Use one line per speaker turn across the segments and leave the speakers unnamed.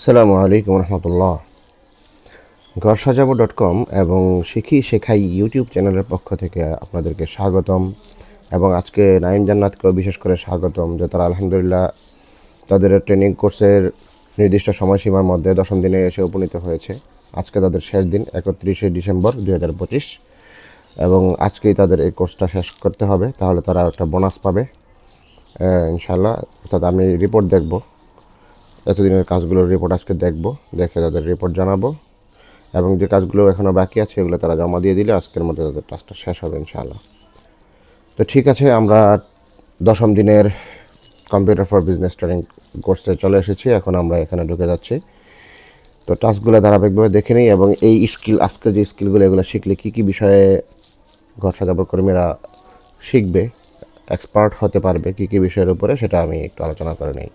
আসসালামু আলাইকুম রহমতুল্লাহ। ঘরসাজাবো.com এবং শিখি শেখাই ইউটিউব চ্যানেলের পক্ষ থেকে আপনাদেরকে স্বাগতম। এবং আজকে নাইম জান্নাতকেও বিশেষ করে স্বাগতম, যে তারা আলহামদুলিল্লাহ তাদের ট্রেনিং কোর্সের নির্দিষ্ট সময়সীমার মধ্যে 10ম দিনে এসে উপনীত হয়েছে। আজকে তাদের শেষ দিন 31শে ডিসেম্বর 2025, এবং আজকেই তাদের এই কোর্সটা শেষ করতে হবে, তাহলে তারা একটা বোনাস পাবে ইনশাল্লাহ। অর্থাৎ আমি রিপোর্ট দেখব, এতদিনের কাজগুলোর রিপোর্ট আজকে দেখব, দেখে তাদের রিপোর্ট জানাবো, এবং যে কাজগুলো এখনও বাকি আছে এগুলো তারা জমা দিয়ে দিলে আজকের মধ্যে তাদের টাস্কটা শেষ হবে ইনশাআল্লাহ। তো ঠিক আছে, আমরা 10ম দিনের কম্পিউটার ফর বিজনেস ট্রেনিং কোর্সে চলে এসেছি। এখন আমরা এখানে ঢুকে যাচ্ছি। তো টাস্কগুলো ধারাবাহিকভাবে দেখে নিই, এবং এই স্কিল, আজকে যে স্কিলগুলো এগুলো শিখলে কী কী বিষয়ে ঘর সাজাবার কর্মীরা শিখবে, এক্সপার্ট হতে পারবে কী কী বিষয়ের উপরে, সেটা আমি একটু আলোচনা করে নিই।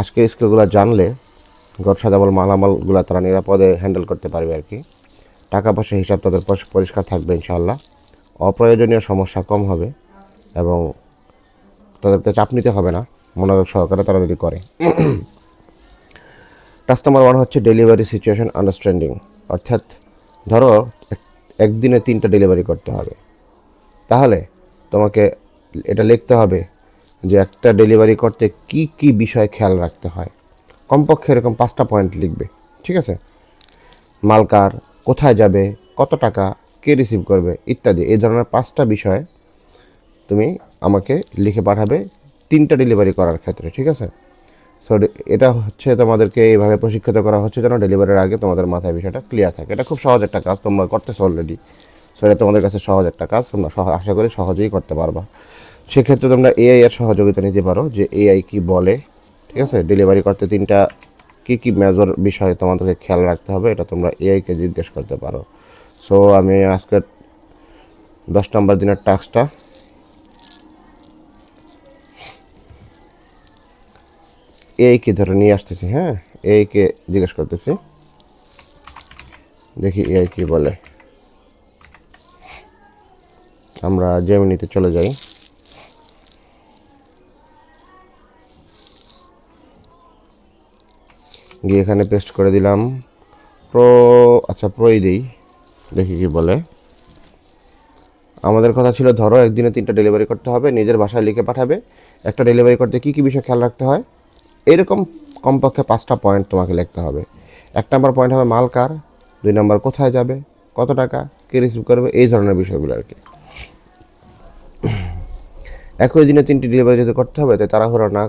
আজকের স্কিলগুলো জানলে ঘর সাজাবার মালামালগুলো তারা নিরাপদে হ্যান্ডেল করতে পারবে আর কি। টাকা পয়সার হিসাব তাদের পরিষ্কার থাকবে ইনশাআল্লাহ। অপ্রয়োজনীয় সমস্যা কম হবে এবং তাদেরকে চাপ নিতে হবে না মনোযোগ সহকারে তারা যদি করে। টাস্ক নাম্বার 1 হচ্ছে ডেলিভারি সিচুয়েশন আন্ডারস্ট্যান্ডিং। অর্থাৎ ধরো একদিনে 3টা ডেলিভারি করতে হবে, তাহলে তোমাকে এটা লিখতে হবে যে একটা ডেলিভারি করতে কি কি বিষয় খেয়াল রাখতে হয়। কমপক্ষে এরকম 5টা পয়েন্ট লিখবে, ঠিক আছে? মালকার, কোথায় যাবে, কত টাকা, কে রিসিভ করবে ইত্যাদি, এই ধরনের 5টা বিষয় তুমি আমাকে লিখে পাঠাবে 3টা ডেলিভারি করার ক্ষেত্রে, ঠিক আছে? সো এটা হচ্ছে তোমাদেরকে এইভাবে প্রশিক্ষিত করা হচ্ছে যেন ডেলিভারির আগে তোমাদের মাথায় বিষয়টা ক্লিয়ার থাকে। এটা খুব সহজ একটা কাজ, তোমরা করতেছো অলরেডি। সো এটা তোমাদের কাছে সহজ একটা কাজ, তোমরা আশা করি সহজেই করতে পারবা। সেক্ষেত্রে তোমরা এআই এর সহযোগিতা নিতে পারো, যে এআই কি বলে, ঠিক আছে? ডেলিভারি করতে 3টা কী কী মেজর বিষয় তোমাদেরকে খেয়াল রাখতে হবে, এটা তোমরা এআইকে জিজ্ঞেস করতে পারো। সো আমি আজকের 10 নম্বর দিনের টাস্কটা এআইকে ধরে নিয়ে আসতেছি। হ্যাঁ, এআইকে জিজ্ঞেস করতেছি, দেখি এআই কি বলে। আমরা জেমিনিতে চলে যাই। গিয়ে এখানে পেস্ট করে দিলাম প্রো। আচ্ছা, প্রোই দিই, দেখি কি বলে। আমাদের কথা ছিল ধরো একদিনে 3টা ডেলিভারি করতে হবে, নিজের বাসায় লিখে পাঠাবে। একটা ডেলিভারি করতে কী কী বিষয় খেয়াল রাখতে হয়, এরকম কমপক্ষে 5টা পয়েন্ট তোমাকে লিখতে হবে। 1 নম্বর পয়েন্ট হবে মাল কার, 2 নম্বর কোথায় যাবে, কত টাকা, কে রিসিভ করবে, এই ধরনের বিষয়গুলো আর কি। একই দিনে 3টি ডেলিভারি যদি করতে হবে, তাই তাড়াহুড়ো না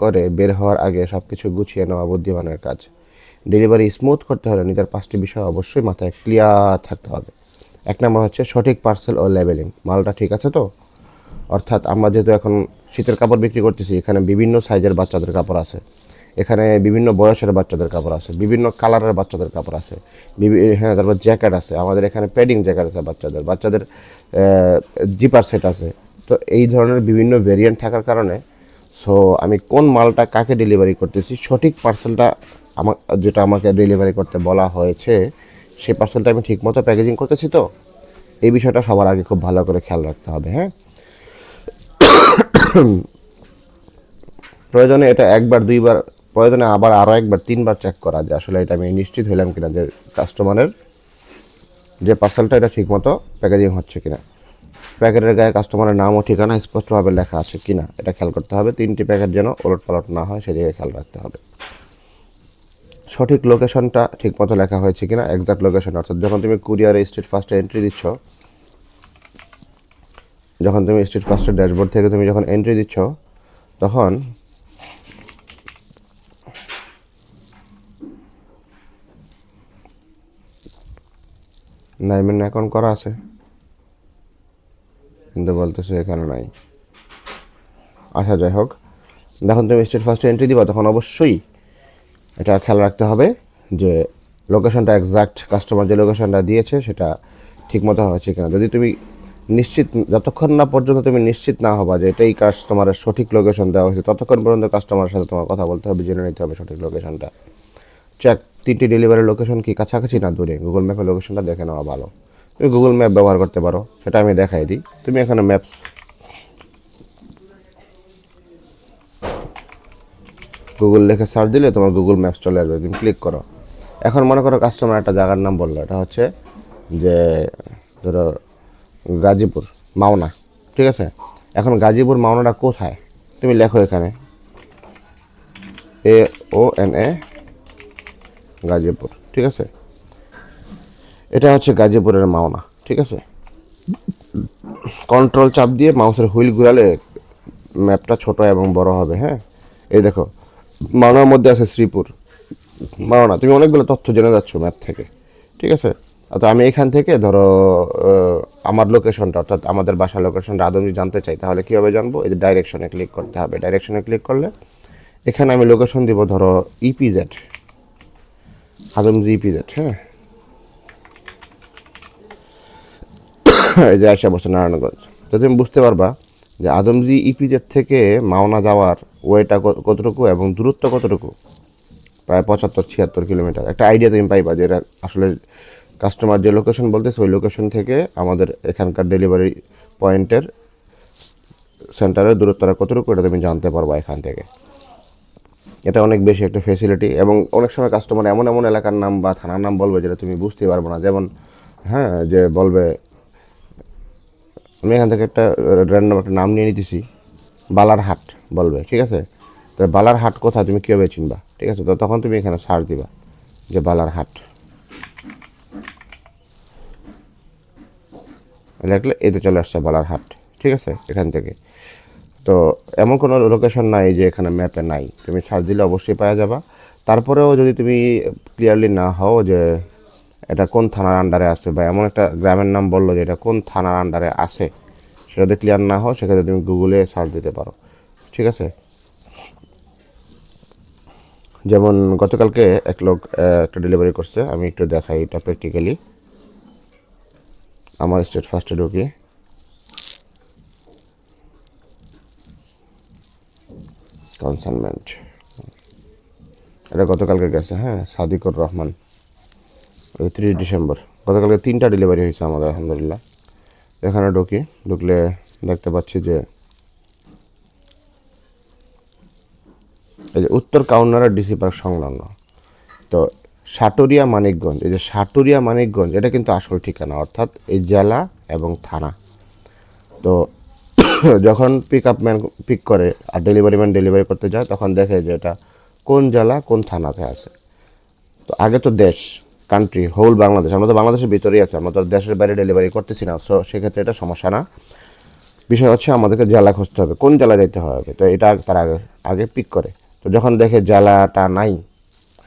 করে বের হওয়ার আগে সব কিছু গুছিয়ে নেওয়া বুদ্ধিমানের কাজ। ডেলিভারি স্মুথ করতে হলে নিজের 5টি বিষয় অবশ্যই মাথায় ক্লিয়ার থাকতে হবে। 1 নম্বর হচ্ছে সঠিক পার্সেল ও লেবেলিং, মালটা ঠিক আছে তো? অর্থাৎ আমরা যেহেতু এখন শীতের কাপড় বিক্রি করতেছি, এখানে বিভিন্ন সাইজের বাচ্চাদের কাপড় আছে, এখানে বিভিন্ন বয়সের বাচ্চাদের কাপড় আছে, বিভিন্ন কালারের বাচ্চাদের কাপড় আছে, হ্যাঁ, তারপর জ্যাকেট আছে, আমাদের এখানে প্যাডিং জ্যাকেট আছে, বাচ্চাদের জিপার সেট আছে। তো এই ধরনের বিভিন্ন ভেরিয়েন্ট থাকার কারণে সো আমি কোন মালটা কাকে ডেলিভারি করতেছি, সঠিক পার্সেলটা যেটা আমাকে ডেলিভারি করতে বলা হয়েছে, সেই পার্সেলটা আমি ঠিকমতো প্যাকেজিং করতেছি তো, এই বিষয়টা সবার আগে খুব ভালো করে খেয়াল রাখতে হবে। হ্যাঁ, প্রয়োজনে এটা একবার দুইবার, প্রয়োজনে আবার আরও একবার 3বার চেক করা, যে আসলে এটা আমি নিশ্চিত হইলাম কিনা যে কাস্টমারের যে পার্সেলটা এটা ঠিকমতো প্যাকেজিং হচ্ছে কিনা। প্যাকেটের গায়ে কাস্টমারের নাম ও ঠিকানা স্পষ্টভাবে লেখা আছে কিনা এটা খেয়াল করতে হবে। 3টি প্যাকেট যেন ওলটপালট না হয় সেদিকে খেয়াল রাখতে হবে। সঠিক লোকেশনটা ঠিকমতো লেখা হয়েছে কিনা, এক্সাক্ট লোকেশন। অর্থাৎ যখন তুমি কুরিয়ারে স্ট্রিট ফার্স্টে এন্ট্রি দিচ্ছ, যখন তুমি স্ট্রিট ফার্স্টের ড্যাশবোর্ড থেকে তুমি যখন এন্ট্রি দিচ্ছ, তখন নাইমের অ্যাকাউন্ট করা আছে কিন্তু বলতেছে এখানে নাই। আচ্ছা, যাই হোক, যখন তুমি স্ট্রিট ফার্স্টে এন্ট্রি দিবা তখন অবশ্যই এটা খেয়াল রাখতে হবে যে লোকেশনটা এক্সাক্ট, কাস্টমার যে লোকেশনটা দিয়েছে সেটা ঠিকমতো হয়েছে কিনা। যদি তুমি নিশ্চিত, যতক্ষণ না পর্যন্ত তুমি নিশ্চিত না হবা যে এটাই কাস্টমারের সঠিক লোকেশন দেওয়া হয়েছে, ততক্ষণ পর্যন্ত কাস্টমারের সাথে তোমার কথা বলতে হবে, জেনে নিতে হবে সঠিক লোকেশনটা। চেক, 3টি ডেলিভারি লোকেশন কি কাছাকাছি না দূরে, গুগল ম্যাপের লোকেশনটা দেখে নেওয়া ভালো। তুমি গুগল ম্যাপ ব্যবহার করতে পারো, সেটা আমি দেখাই দিই। তুমি এখানে ম্যাপস গুগল লিখে সার্চ দিলে তোমার গুগল ম্যাপস চলে আসবে, তুমি ক্লিক করো। এখন মনে করো কাস্টমার একটা জায়গার নাম বললো, এটা হচ্ছে যে ধরো গাজীপুর মাওনা, ঠিক আছে। এখন গাজীপুর মাওনাটা কোথায়, তুমি লেখো এখানে AONA গাজীপুর, ঠিক আছে। এটা হচ্ছে গাজীপুরের মাওনা, ঠিক আছে। কন্ট্রোল চাপ দিয়ে মাউসের হুইল ঘুরালে ম্যাপটা ছোট এবং বড় হবে। হ্যাঁ, এই দেখো মাওনার মধ্যে আছে শ্রীপুর মাওনা, তুমি অনেকগুলো তথ্য জেনে যাচ্ছ ম্যাপ থেকে, ঠিক আছে। তো আমি এখান থেকে ধরো আমার লোকেশনটা অর্থাৎ আমাদের বাসার লোকেশনটা আদমজি জানতে চাই, তাহলে কীভাবে জানবো? এই যে ডাইরেকশনে ক্লিক করতে হবে। ডাইরেকশনে ক্লিক করলে এখানে আমি লোকেশন দিব ধরো ইপিজেড, আদমজি ইপিজেড। হ্যাঁ, এই যে আসা বসে নারায়ণগঞ্জ। তো তুমি বুঝতে পারবা যে আদমজি ইপিজেড থেকে মাওনা যাওয়ার ওয়েটা কতটুকু এবং দূরত্ব কতটুকু, প্রায় 75-76 কিলোমিটার। একটা আইডিয়া তুমি পাইবা যে এটা আসলে কাস্টমার যে লোকেশন বলতেছে ওই লোকেশন থেকে আমাদের এখানকার ডেলিভারি পয়েন্টের সেন্টারের দূরত্বটা কতটুকু, এটা তুমি জানতে পারবা এখান থেকে। এটা অনেক বেশি একটা ফেসিলিটি। এবং অনেক সময় কাস্টমার এমন এমন এলাকার নাম বা থানার নাম বলবে যেটা তুমি বুঝতে পারবো না। যেমন হ্যাঁ, যে বলবে, আমি এখান থেকে একটা র্যান্ডম একটা নাম নিয়ে নিতেছি, বালারহাট বলবে, ঠিক আছে। তো বালারহাট কোথায় তুমি কীভাবে চিনবা, ঠিক আছে। তো তখন তুমি এখানে সার্চ দিবা যে বালারহাট, লিখলে এতে চলে আসছে বালারহাট, ঠিক আছে। এখান থেকে তো এমন কোনো লোকেশন নাই যে এখানে ম্যাপে নাই, তুমি সার্চ দিলে অবশ্যই পাওয়া যাবা। তারপরেও যদি তুমি ক্লিয়ারলি না হও যে এটা কোন থানার আন্ডারে আছে, বা এমন একটা গ্রামের নাম বললো যে এটা কোন থানার আন্ডারে আছে, সেটাতে ক্লিয়ার না হও, সেক্ষেত্রে তুমি গুগলে সার্চ দিতে পারো, ঠিক আছে। যেমন গতকালকে এক লোক একটা ডেলিভারি করছে, আমি একটু দেখাই এটা প্র্যাকটিক্যালি। আমার স্টেট ফার্স্টে ঢুকি, কনসাইনমেন্ট, এটা গতকালকে গেছে। হ্যাঁ, সাদিকুর রহমান, 30 ডিসেম্বর। গতকালকে 3টা ডেলিভারি হয়েছে আমাদের আলহামদুলিল্লাহ। এখানে ঢুকলে দেখতে পাচ্ছি যে এই যে উত্তর কাউনারা ডিসি পার্ক সংলগ্ন। তো সাটুরিয়া মানিকগঞ্জ, এই যে সাটুরিয়া মানিকগঞ্জ এটা কিন্তু আসল ঠিকানা, অর্থাৎ এই জেলা এবং থানা। তো যখন পিক আপ ম্যান পিক করে আর ডেলিভারি ম্যান ডেলিভারি করতে যায়, তখন দেখে যে এটা কোন জেলা কোন থানাতে আছে। তো আগে তো দেশ, কান্ট্রি, হোল বাংলাদেশ, আমরা তো বাংলাদেশের ভিতরেই আছে, আমরা তো দেশের বাইরে ডেলিভারি করতেছি না। সো সেক্ষেত্রে এটা সমস্যা না। বিষয় হচ্ছে আমাদেরকে জেলা খুঁজতে হবে, কোন জেলায় যেতে হবে। তো এটা তার আগে আগে পিক করে। তো যখন দেখে জেলাটা নাই,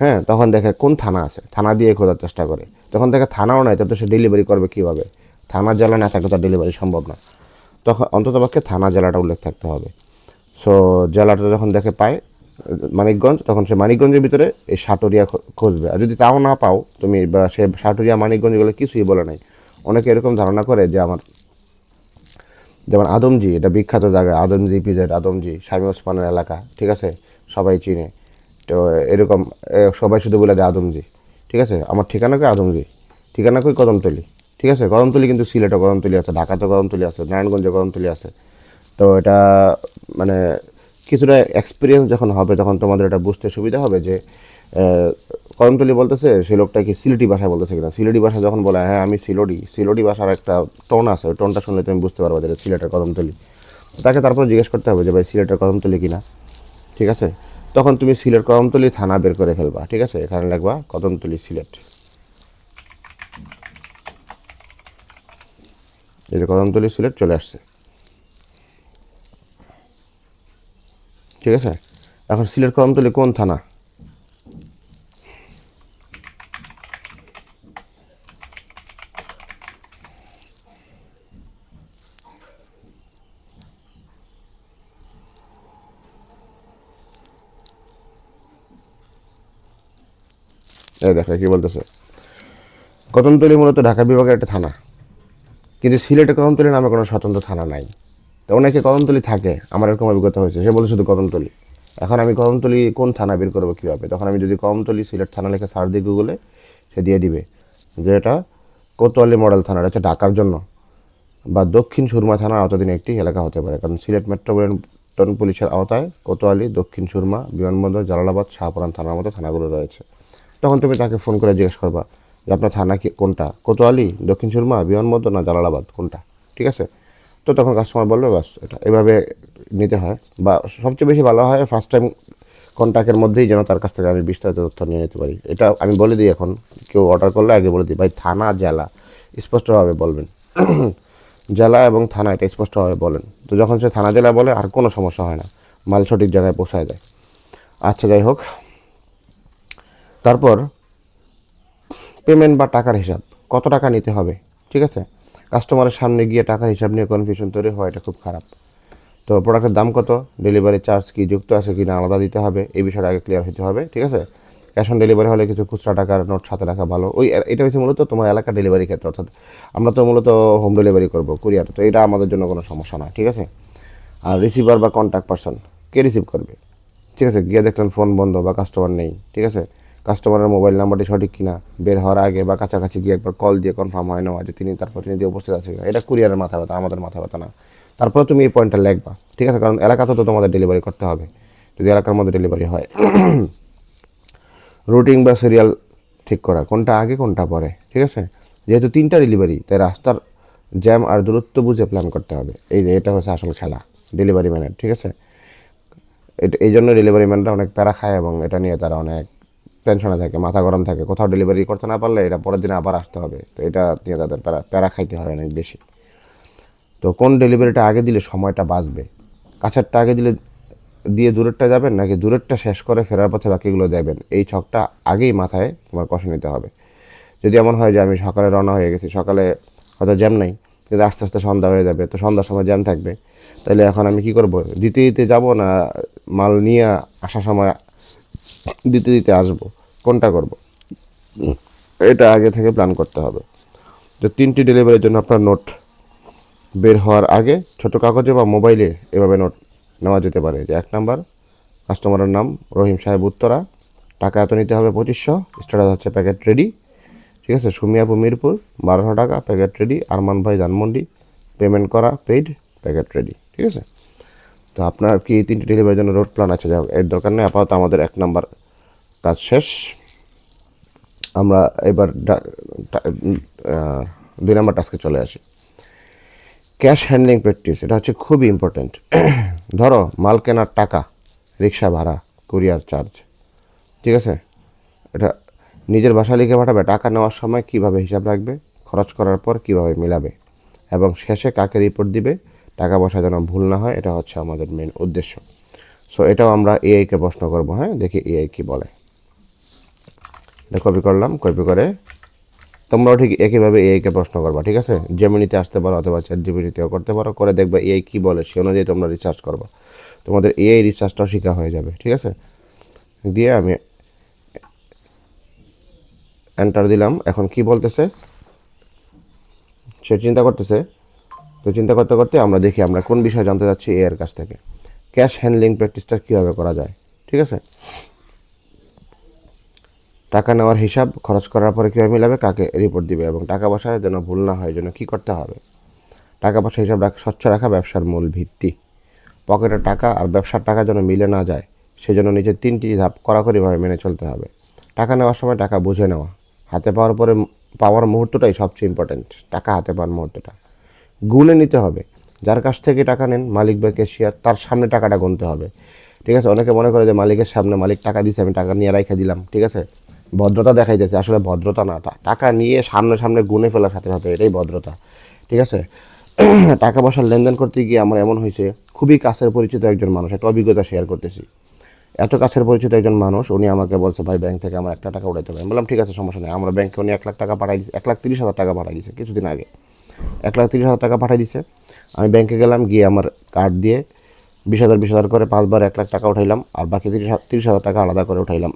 হ্যাঁ, তখন দেখে কোন থানা আছে, থানা দিয়ে খোঁজার চেষ্টা করে। তখন দেখে থানাও নাই, তো সে ডেলিভারি করবে কীভাবে? থানা জেলা না থাকলে তার ডেলিভারি সম্ভব না। তখন অন্ততপক্ষে থানা জেলাটা উল্লেখ থাকতে হবে। সো জেলাটা যখন দেখে পায় মানিকগঞ্জ, তখন সে মানিকগঞ্জের ভিতরে এই সাটুরিয়া খুঁজবে। আর যদি তাও না পাও তুমি, বা সে সাটুরিয়া মানিকগঞ্জ এগুলো কিছুই বলে নাই, অনেকে এরকম ধারণা করে যে আমার, যেমন আদমজি, এটা বিখ্যাত জায়গা, আদমজি ইপিজেড, আদমজি শামীম ওসমানের এলাকা, ঠিক আছে, সবাই চিনে। তো এরকম সবাই শুধু বলে দেয় আদমজি, ঠিক আছে। আমার ঠিকানা কই আদমজি, ঠিকানা কই কদমতলি, ঠিক আছে। কদমতলি কিন্তু সিলেটে কদমতলি আছে, ঢাকাতে কদমতলি আছে, নারায়ণগঞ্জে কদমতলি আছে। তো এটা মানে কিছুটা এক্সপিরিয়েন্স যখন হবে তখন তোমাদের এটা বুঝতে সুবিধা হবে যে কদমতলি বলতেছে সেই লোকটা কি সিলেটি ভাষায় বলতেছে কিনা। সিলেটি ভাষা যখন বলে হ্যাঁ আমি সিলেটি ভাষার একটা টোন আছে, ওই টোনটা শুনলে তুমি বুঝতে পারবে যে সিলেটের কদমতলি। তাকে তারপর জিজ্ঞেস করতে হবে যে ভাই সিলেটের কদমতলি কিনা, ঠিক আছে। তখন তুমি সিলেট কদমতলি থানা বের করে ফেলবা, ঠিক আছে। এখানে লিখবা কদমতলি সিলেট, এই যে কদমতলি সিলেট চলে আসছে, ঠিক আছে। এখন সিলেট কদমতলি কোন থানা, এই দেখো কি বলতেছে, কদমতলি মূলত ঢাকা বিভাগের একটা থানা, কিন্তু সিলেটে কদমতলি নামে কোনো স্বতন্ত্র থানা নাই। তো অনেকে কদমতলি থাকে, আমার এরকম অভিজ্ঞতা হয়েছে, সে বলছে শুধু কদমতলি। এখন আমি কদমতলি কোন থানা বের করবো কীভাবে? তখন আমি যদি কদমতলি সিলেট থানা লিখে সার্চ দিই গুগলে, সে দিয়ে দিবে যে এটা কোতোয়ালি মডেল থানা, এটা হচ্ছে ঢাকার জন্য বা দক্ষিণ সুরমা থানার আওতাধীন একটি এলাকা হতে পারে। কারণ সিলেট মেট্রোপলিটন পল্টন পুলিশের আওতায় কোতোয়ালি, দক্ষিণ সুরমা, বিমানবন্দর, জালালাবাদ, শাহপুরান থানার মতো থানাগুলো রয়েছে। তখন তুমি তাকে ফোন করে জিজ্ঞেস করবা যে আপনার থানা কি কোনটা, কোতোয়ালি, দক্ষিণ সুরমা, বিমানবন্দর না জালালাবাদ কোনটা, ঠিক আছে? তো তখন কাস্টমার বলবে বাস এটা এভাবে নিতে হয়। বা সবচেয়ে বেশি ভালো হয় ফার্স্ট টাইম কন্ট্যাক্টের মধ্যেই যেন তার কাছ থেকে আমি বিস্তারিত তথ্য নিয়ে নিতে পারি। এটা আমি বলে দিই, এখন কেউ অর্ডার করলে আগে বলে দিই ভাই থানা জেলা স্পষ্টভাবে বলবেন। জেলা এবং থানা এটা স্পষ্টভাবে বলেন। তো যখন সে থানা জেলা বলে আর কোনো সমস্যা হয় না, মাল সঠিক জায়গায় পৌঁছায় যায়। আচ্ছা যাই হোক, তারপর পেমেন্ট বা টাকার হিসাব, কত টাকা নিতে হবে, ঠিক আছে? কাস্টমারের সামনে গিয়ে টাকার হিসাব নিয়ে কনফিউশন তৈরি হয়, এটা খুব খারাপ। তো প্রোডাক্টের দাম কত, ডেলিভারি চার্জ কি যুক্ত আছে কি না আলাদা দিতে হবে, এই বিষয়টা আগে ক্লিয়ার হতে হবে, ঠিক আছে? ক্যাশ অন ডেলিভারি হলে কিছু খুচরা টাকার নোট সাথে রাখা ভালো। এটা হচ্ছে মূলত তোমার এলাকার ডেলিভারি ক্ষেত্রে, অর্থাৎ আমরা তো মূলত হোম ডেলিভারি করবো, কুরিয়ার, তো এটা আমাদের জন্য কোনো সমস্যা না, ঠিক আছে? আর রিসিভার বা কন্ট্যাক্ট পারসন, কে রিসিভ করবে, ঠিক আছে? গিয়ে দেখলেন ফোন বন্ধ বা কাস্টমার নেই, ঠিক আছে? কাস্টমারের মোবাইল নাম্বারটি সঠিক কিনা বের হওয়ার আগে বা কাছাকাছি গিয়ে একবার কল দিয়ে কনফার্ম হয় নেওয়া যে তিনি তার প্রতিনিধি উপস্থিত আছে। এটা কুরিয়ারের মাথা ব্যথা, আমাদের মাথা ব্যথা না। তারপরে তুমি এই পয়েন্টটা লিখবা, ঠিক আছে? কারণ এলাকাতে তো তোমাদের ডেলিভারি করতে হবে, যদি এলাকার মধ্যে ডেলিভারি হয়। রুটিং বা সিরিয়াল ঠিক করা, কোনটা আগে কোনটা পরে, ঠিক আছে? যেহেতু 3টা ডেলিভারি, তাই রাস্তার জ্যাম আর দূরত্ব বুঝে প্ল্যান করতে হবে। এই যে এটা হচ্ছে আসল খেলা ডেলিভারি ম্যানের, ঠিক আছে? এই জন্য ডেলিভারি ম্যানরা অনেক প্যারা খায় এবং এটা নিয়ে তারা অনেক টেনশনে থাকে, মাথা গরম থাকে। কোথাও ডেলিভারি করতে না পারলে এটা পরের দিনে আবার আসতে হবে, তো এটা নিয়ে তাদের প্যারা খাইতে হয় অনেক বেশি। তো কোন ডেলিভারিটা আগে দিলে সময়টা বাঁচবে, কাছেরটা আগে দিয়ে দূরেরটা যাবেন নাকি দূরেরটা শেষ করে ফেরার পথে বাকিগুলো দেবেন, এই ছকটা আগেই মাথায় তোমার কষে নিতে হবে। যদি এমন হয় যে আমি সকালে রওনা হয়ে গেছি, সকালে হয়তো জ্যাম নাই, কিন্তু আস্তে আস্তে সন্ধ্যা হয়ে যাবে, তো সন্ধ্যার সময় জ্যাম থাকবে, তাহলে এখন আমি কী করব, দিতে দিতে যাবো না মাল নিয়ে আসার সময় দিতে দিতে আসবো, কোনটা করব? এটা আগে থেকে প্ল্যান করতে হবে। তো 3টি ডেলিভারির জন্য আপনার নোট বের হওয়ার আগে ছোট কাগজে বা মোবাইলে এভাবে নোট নেওয়া যেতে পারে যে 1 নাম্বার কাস্টমারের নাম রহিম সাহেব উত্তরা, টাকা এত নিতে হবে 2500, স্ট্যাটাস হচ্ছে প্যাকেট রেডি, ঠিক আছে? সুমিয়াপু মিরপুর 1200 টাকা, প্যাকেট রেডি। আরমান ভাই ধানমন্ডি, পেমেন্ট করা পেইড, প্যাকেট রেডি, ঠিক আছে? তো আপনার কি 3টি ডেলিভারির জন্য রোড প্ল্যান আছে? যাই এর দরকার নেই, আপাতত আমাদের 1 নাম্বার কাজ শেষ। আমরা এবার 2 নাম্বার টাস্কে চলে আসি। ক্যাশ হ্যান্ডলিং প্র্যাকটিস, এটা হচ্ছে খুবই ইম্পর্ট্যান্ট। ধরো মাল কেনার টাকা, রিক্সা ভাড়া, কুরিয়ার চার্জ, ঠিক আছে? এটা নিজের বাসা লিখে পাঠাবে, টাকা নেওয়ার সময় কীভাবে হিসাব রাখবে, খরচ করার পর কীভাবে মিলাবে, এবং শেষে কাকে রিপোর্ট দিবে, টাকা পয়সা যেন ভুল না হয়, এটা হচ্ছে আমাদের মেন উদ্দেশ্য। সো এটাও আমরা এআইকে প্রশ্ন করবো। হ্যাঁ, দেখি এআই কী বলে। এটা কপি করলাম, কপি করে তোমরাও ঠিক একইভাবে এআইকে প্রশ্ন করবা, ঠিক আছে? জেমিনিতে আসতে পারো অথবা চ্যাটজিপিটিতেও করতে পারো, করে দেখবা এআই কী বলে, সে অনুযায়ী তোমরা রিসার্চ করবা। তোমাদের এআই রিসার্চটাও শেখা হয়ে যাবে, ঠিক আছে? দিয়ে আমি এন্টার দিলাম, এখন কি বলতেছে সে চিন্তা করতেছে। তো চিন্তা করতে করতে আমরা দেখি আমরা কোন বিষয়ে জানতে চাচ্ছি এর কাছ থেকে। ক্যাশ হ্যান্ডলিং প্র্যাকটিসটা কীভাবে করা যায়, ঠিক আছে? টাকা নেওয়ার হিসাব, খরচ করার পরে কীভাবে মিলাবে, কাকে রিপোর্ট দিবে, এবং টাকা পয়সায় যেন ভুল না হয় জন্য কী করতে হবে। টাকা পয়সা হিসাব স্বচ্ছ রাখা ব্যবসার মূল ভিত্তি। পকেটের টাকা আর ব্যবসার টাকা যেন মিলে না যায়, সেজন্য নিজের 3টি ধাপ কড়াকড়িভাবে মেনে চলতে হবে। টাকা নেওয়ার সময় টাকা বুঝে নেওয়া, হাতে পাওয়ার মুহূর্তটাই সবচেয়ে ইম্পর্ট্যান্ট। টাকা হাতে পাওয়ার মুহূর্তটা গুনে নিতে হবে। যার কাছ থেকে টাকা নেন, মালিক বা ক্যাশিয়ার, তার সামনে টাকাটা গুনতে হবে, ঠিক আছে? অনেকে মনে করে যে মালিকের সামনে, মালিক টাকা দিচ্ছে আমি টাকা নিয়ে রাইখা দিলাম, ঠিক আছে? ভদ্রতা দেখাইতেছে, আসলে ভদ্রতা না, টাকা নিয়ে সামনে সামনে গুনে ফেলার সাথে সাথে এটাই ভদ্রতা, ঠিক আছে? টাকা পয়সার লেনদেন করতে গিয়ে আমার এমন হয়েছে, খুবই কাছের পরিচিত একজন মানুষ, একটা অভিজ্ঞতা শেয়ার করতেছি। এত কাছের পরিচিত একজন মানুষ, উনি আমাকে বলছে ভাই ব্যাংক থেকে আমার 1 লাখ টাকা উঠাইতে হবে। আমি বললাম ঠিক আছে, সমস্যা নেই। আমরা ব্যাংকে উনি 1 লাখ টাকা পাঠাই দিচ্ছে, 1,30,000 টাকা পাঠাই দিচ্ছে কিছুদিন আগে, 1,30,000 টাকা পাঠাই দিচ্ছে। আমি ব্যাংকে গেলাম, গিয়ে আমার কার্ড দিয়ে 20,000 করে 5 বার 1 লাখ টাকা উঠাইলাম, আর বাকি 30,000 টাকা আলাদা করে উঠাইলাম।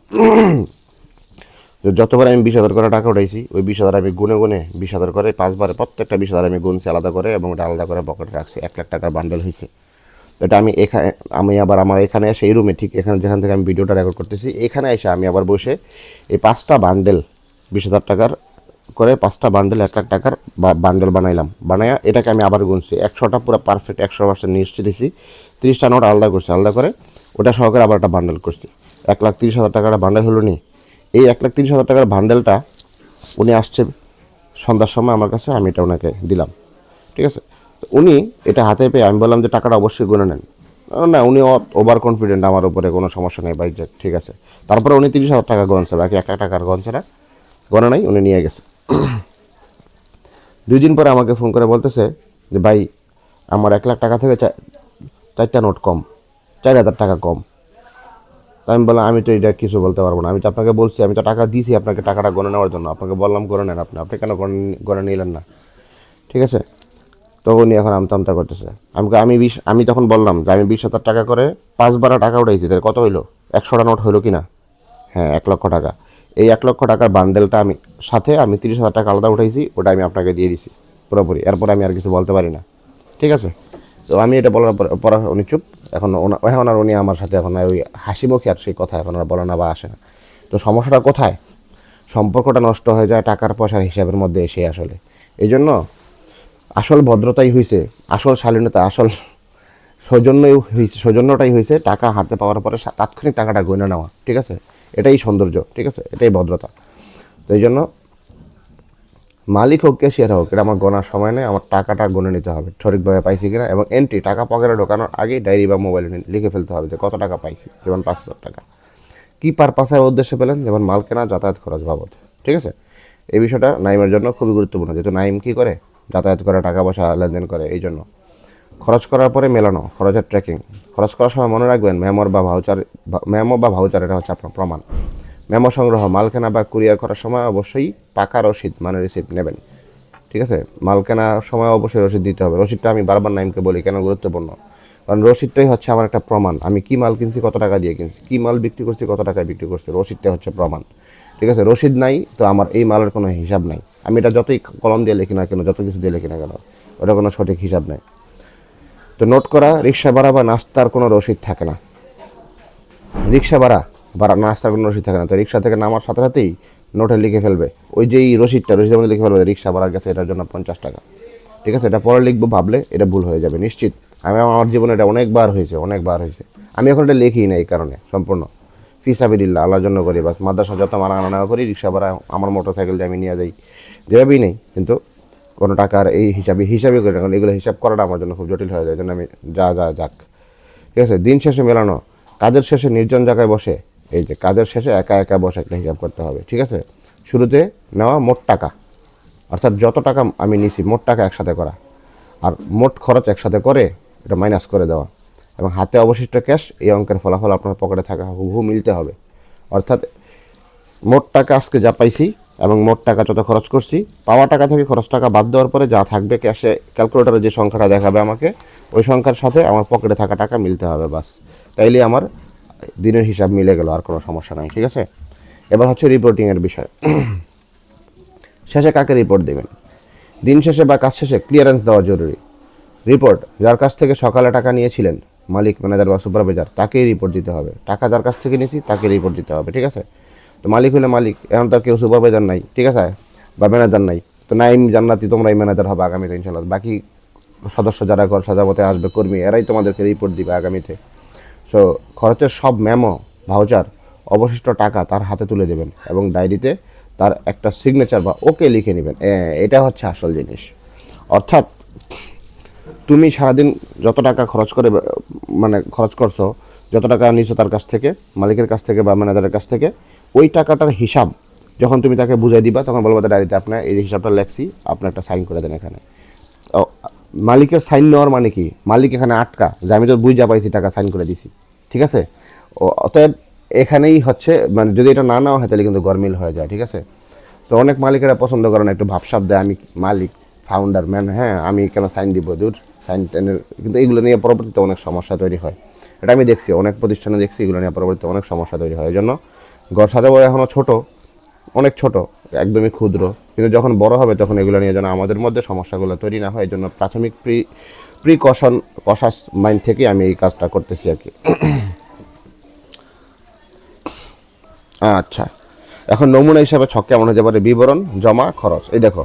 তো যতবার আমি 20,000 করে টাকা উঠাইছি, ওই 20,000 আমি গুনে গুনে 20,000 করে 5 বারে প্রত্যেকটা 20,000 আমি গুনছি আলাদা করে, এবং ওটা আলাদা করে পকেটে রাখছি। 1 লাখ টাকার বান্ডেল হয়েছে। এটা আমি আবার আমার এখানে এসে এই রুমে, ঠিক এখানে যেখান থেকে আমি ভিডিওটা রেকর্ড করতেছি, এখানে এসে আমি আবার বসে এই 5টা বান্ডেল 20,000 টাকার করে 5টা বান্ডেল 1 লাখ টাকার বান্ডেল বানাইয়া এটাকে আমি আবার গুনছি 100টা পুরো পারফেক্ট 100% নিশ্চিত দিছি। 30টা নোট আলাদা করছি, আলাদা করে ওটা সহকারে আবার একটা বান্ডেল করছি। 1,30,000 টাকার বান্ডেল হলো নি। এই 1,30,000 টাকার বান্ডেলটা উনি আসছে সন্ধ্যার সময় আমার কাছে, আমি এটা ওনাকে দিলাম, ঠিক আছে। উনি এটা হাতে পেয়ে আমি বললাম যে টাকাটা অবশ্যই গুনে নেন। না, উনি ওভার কনফিডেন্ট আমার উপরে, কোনো সমস্যা নেই ভাই, ঠিক আছে। তারপরে উনি 30,000 টাকা গনছে, বাকি 1 লাখ টাকার গনছে না, গনে নাই, উনি নিয়ে গেছে। 2 দিন পরে আমাকে ফোন করে বলতেছে যে ভাই আমার 1 লাখ টাকা থেকে 4টা নোট কম, 4,000 টাকা কম। তাই আমি বললাম আমি তো এটা কিছু বলতে পারবো না, আমি তো আপনাকে বলছি, আমি তো টাকা দিয়েছি আপনাকে টাকাটা গনে নেওয়ার জন্য, আপনাকে বললাম গনে নেন, আপনি কেন গনে নিলেন না, ঠিক আছে। তো উনি এখন আমতা করতেছে। আমি তখন বললাম যে আমি 20,000 টাকা করে 5 বার টাকা উঠাইছি, তাহলে কত হইলো? 100টা নোট হইলো কি না? হ্যাঁ, 1 লক্ষ টাকা। এই 1 লক্ষ টাকার বান্ডেলটা আমি সাথে আমি 30,000 টাকা আলাদা উঠাইছি, ওটা আমি আপনাকে দিয়ে দিছি পুরোপুরি। এরপর আমি আর কিছু বলতে পারি না, ঠিক আছে। তো আমি এটা বলার পর উনি চুপ। এখন আর উনি আমার সাথে এখন ওই হাসি মুখে আর সেই কথা এখন আর বলে না বা আসে না। তো সমস্যাটা কোথায়? সম্পর্কটা নষ্ট হয়ে যায় টাকার পয়সার হিসাবের মধ্যে এসে আসলে। এই জন্য আসল ভদ্রতাই হয়েছে, আসল শালীনতা, আসল সৌজন্যটাই হয়েছে টাকা হাতে পাওয়ার পরে তাৎক্ষণিক টাকাটা গয়না নেওয়া, ঠিক আছে। এটাই সৌন্দর্য, ঠিক আছে, এটাই ভদ্রতা। তো এই জন্য মালিক হোক ক্যাশিয়ার হোক, এটা আমার গোনার সময় নেই, আমার টাকাটা গুনে নিতে হবে সঠিকভাবে পাইছি কিনা, এবং এন্ট্রি টাকা পকেটে ঢোকানোর আগেই ডায়েরি বা মোবাইলে লিখে ফেলতে হবে যে কত টাকা পাইছি। যেমন 5,000 টাকা কী পারপাসের উদ্দেশ্যে পেলেন, যেমন মাল কেনা, যাতায়াত খরচ বাবদ, ঠিক আছে। এই বিষয়টা নাইমের জন্য খুবই গুরুত্বপূর্ণ, যেহেতু নাইম কী করে, যাতায়াত করে, টাকা পয়সা লেনদেন করে। এই জন্য খরচ করার পরে মেলানো, খরচের ট্র্যাকিং। খরচ করার সময় মনে রাখবেন মেমো বা ভাউচার, এটা হচ্ছে আপনার প্রমাণ। মেমো সংগ্রহ, মাল কেনা বা কুরিয়ার করার সময় অবশ্যই পাকা রসিদ মানে রিসিপ্ট নেবেন, ঠিক আছে। মাল কেনার সময় অবশ্যই রসিদ দিতে হবে। রসিদটা আমি বারবার নাইমকে বলি কেন গুরুত্বপূর্ণ, কারণ রসিদটাই হচ্ছে আমার একটা প্রমাণ, আমি কী মাল কিনছি, কত টাকা দিয়ে কিনছি, কী মাল বিক্রি করছি, কত টাকায় বিক্রি করছি, রসিদটা হচ্ছে প্রমাণ, ঠিক আছে। রসিদ নাই তো আমার এই মালের কোনো হিসাব নাই। আমি এটা যতই কলম দিয়ে লিখি না কেন, যত কিছু দিয়ে লিখি না কেন, ওটা কোনো সঠিক হিসাব নেই। তো নোট করা, রিক্সা ভাড়া বা নাস্তার কোনো রসিদ থাকে না। রিক্সা ভাড়া নাস্তার কোনো রসিদ থাকে না। তো রিক্সা থেকে নামার সাথে সাথেই নোটে লিখে ফেলবে, ওই যে রসিদের মধ্যে লিখে ফেলবে রিক্সা ভাড়া গেছে এটার জন্য 50 টাকা, ঠিক আছে। এটা পরে লিখবো ভাবলে এটা ভুল হয়ে যাবে নিশ্চিত। আমার জীবনে এটা অনেকবার হয়েছে। আমি এখন এটা লিখি না এই কারণে, সম্পূর্ণ ফিসাবিলিল্লাহ, আল্লাহর জন্য করি বাস। মাদ্রাসা যত মারা আনা করি, রিক্সা ভাড়া আমার মোটর সাইকেল দিয়ে আমি নিয়ে যাই, যেভাবেই নেই, কিন্তু কোনো টাকার এই হিসাবে করি না, কারণ এগুলো হিসাব করাটা আমার জন্য খুব জটিল হয়ে যায়। জন্য আমি যাক, ঠিক আছে। দিন শেষে মেলানো, কাজের শেষে নির্জন জায়গায় বসে, এই যে কাজের শেষে একা একা বসে একটা হিসাব করতে হবে, ঠিক আছে। শুরুতে নেওয়া মোট টাকা, অর্থাৎ যত টাকা আমি নিছি মোট টাকা একসাথে করা, আর মোট খরচ একসাথে করে এটা মাইনাস করে দেওয়া, এবং হাতে অবশিষ্ট ক্যাশ, এই অঙ্কের ফলাফল আপনার পকেটে থাকা হুবহু মিলতে হবে। অর্থাৎ মোট টাকা আজকে যা পাইছি এবং মোট টাকা যত খরচ করছি, পাওয়া টাকা থেকে খরচ টাকা বাদ দেওয়ার পরে যা থাকবে ক্যাশে, ক্যালকুলেটারে যে সংখ্যাটা দেখাবে আমাকে, ওই সংখ্যার সাথে আমার পকেটে থাকা টাকা মিলতে হবে বাস। তাইলে আমার দিনের হিসাব মিলে গেল, আর কোনো সমস্যা নাই, ঠিক আছে। এবার হচ্ছে রিপোর্টিংয়ের বিষয়। শেষে কাকে রিপোর্ট দেবেন? দিন শেষে বা কাজ শেষে ক্লিয়ারেন্স দেওয়া জরুরি। রিপোর্ট যার কাছ থেকে সকালে টাকা নিয়েছিলেন, মালিক, ম্যানেজার বা সুপারভাইজার, তাকেই রিপোর্ট দিতে হবে। টাকা যার কাছ থেকে নিয়েছি তাকে রিপোর্ট দিতে হবে, ঠিক আছে। তো মালিক হলে মালিক, এখন তার কেউ সুপারভাইজার নাই, ঠিক আছে, বা ম্যানেজার নাই। তো নাইম জান্নাতি তোমরাই ম্যানেজার হবে আগামীতে ইনশাল্লাহ। বাকি সদস্য যারা ঘর সাজামতে আসবে, কর্মী, এরাই তোমাদেরকে রিপোর্ট দিবে আগামীতে। সো খরচের সব মেমো, ভাউচার, অবশিষ্ট টাকা তার হাতে তুলে দেবেন, এবং ডায়েরিতে তার একটা সিগনেচার বা ওকে লিখে নেবেন। এটা হচ্ছে আসল জিনিস। অর্থাৎ তুমি সারাদিন যত টাকা খরচ করছো, যত টাকা নিছো তার কাছ থেকে, মালিকের কাছ থেকে বা ম্যানেজারের কাছ থেকে, ওই টাকাটার হিসাব যখন তুমি তাকে বুঝাই দিবা, তখন বলবো ডায়েরিতে আপনার এই হিসাবটা লেখছি, আপনি একটা সাইন করে দেন এখানে। মালিকের সাইন নেওয়ার মানে কি? মালিক এখানে আটকা যে আমি তো বুঝা পাইছি, টাকা সাইন করে দিছি, ঠিক আছে। অতএব এখানেই হচ্ছে, মানে যদি এটা না নেওয়া হয় তাহলে কিন্তু গরমিল হয়ে যায়, ঠিক আছে। তো অনেক মালিকেরা পছন্দ করে না, একটু ভাবসাব দেয়, আমি মালিক, ফাউন্ডার, ম্যান, হ্যাঁ আমি কেন সাইন দিব, দূর সাইন টেনের। কিন্তু এইগুলো নিয়ে পরবর্তীতে অনেক সমস্যা তৈরি হয়। এটা আমি দেখছি, অনেক প্রতিষ্ঠানে দেখছি, এগুলো নিয়ে পরবর্তীতে অনেক সমস্যা তৈরি হয়। এই জন্য ঘর সাজাবো এখনও ছোট, অনেক ছোট, একদমই ক্ষুদ্র, কিন্তু যখন বড় হবে তখন এগুলো নিয়ে যেন আমাদের মধ্যে সমস্যাগুলো তৈরি না হয়, এই জন্য প্রাথমিক কশাস মাইন্ড থেকে আমি এই কাজটা করতেছি আর কি। আচ্ছা, এখন নমুনা হিসাবে ছক কেমন হতে পারে? বিবরণ, জমা, খরচ। এই দেখো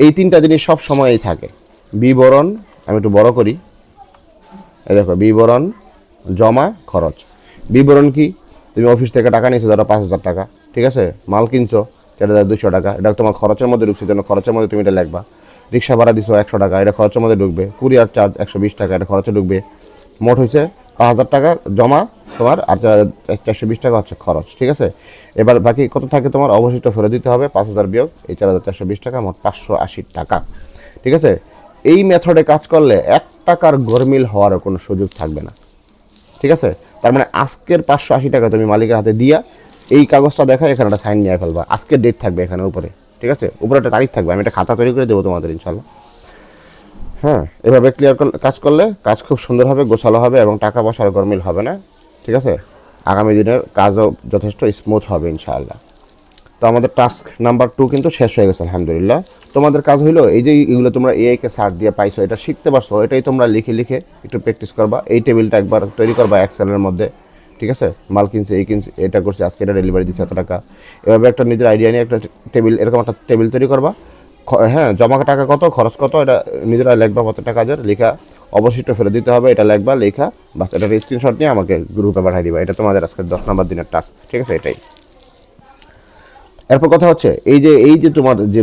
এই তিনটা জিনিস সব সময়ই থাকে। বিবরণ, আমি একটু বড় করি, এই দেখো বিবরণ, জমা, খরচ। বিবরণ কি? তুমি অফিস থেকে টাকা নিয়েছো ধরো 5,000 টাকা, ঠিক আছে, মাল কিনছো 4,200 টাকা, এটা তোমার খরচের মধ্যে ঢুকছে, জন্য খরচের মধ্যে তুমি এটা লিখবা। রিক্সা ভাড়া দিছো 100 টাকা, এটা খরচের মধ্যে ঢুকবে। কুরিয়ার চার্জ 120 টাকা, এটা খরচে ঢুকবে। মোট হয়েছে 5,000 টাকা জমা তোমার, আর 420 টাকা হচ্ছে খরচ, ঠিক আছে। এবার বাকি কত থাকে তোমার? অবশিষ্ট ফেরত দিতে হবে 5,000 বিয়োগ এই 4,420 টাকা, মোট 580 টাকা, ঠিক আছে। এই মেথডে কাজ করলে 1 টাকার গরমিল হওয়ার কোনো সুযোগ থাকবে না, ঠিক আছে। তার মানে আজকের 580 টাকা তুমি মালিকের হাতে দিয়া এই কাগজটা দেখা, এখানে একটা সাইন নিয়ে ফেলবা, আজকের ডেট থাকবে এখানে উপরে, ঠিক আছে, উপরে একটা তারিখ থাকবে। আমি একটা খাতা তৈরি করে দেবো তোমাদের ইনশাল্লাহ। হ্যাঁ, এভাবে ক্লিয়ার কাজ করলে কাজ খুব সুন্দর হবে, গোছালো হবে এবং টাকা পয়সার গরমিল হবে না, ঠিক আছে। আগামী দিনের কাজও যথেষ্ট স্মুথ হবে ইনশাআল্লাহ। তো আমাদের টাস্ক নাম্বার 2 কিন্তু শেষ হয়ে গেছে আলহামদুলিল্লাহ। তোমাদের কাজ হইলো এই যে এগুলো তোমরা এআইকে সার্চ দিয়ে পাইছো, এটা শিখতে পারছো, এটাই তোমরা লিখে লিখে একটু প্র্যাকটিস করবা। এই টেবিলটা একবার তৈরি করবা এক্সেলের মধ্যে, ঠিক আছে। মাল কিনছে, এই কিনছে, এটা করছে, আজকে এটা ডেলিভারি দিচ্ছে এত টাকা। এভাবে একটা নিজের আইডিয়া নিয়ে একটা টেবিল, এরকম একটা টেবিল তৈরি করবা। হ্যাঁ, জমা টাকা কত, খরচ কত, এটা নিজেরা লিখবা, কত টাকা কাজের লেখা, অবশিষ্ট ফেরত দিতে হবে, এটা লিখবা, লেখা, বাস এটার স্ক্রিনশট নিয়ে আমাকে গ্রুপে পাঠিয়ে দিবা। এটা তোমাদের আজকে 10 নম্বর দিনের টাস্ক, ঠিক আছে। এটাই। এরপর কথা হচ্ছে এই যে তোমার যে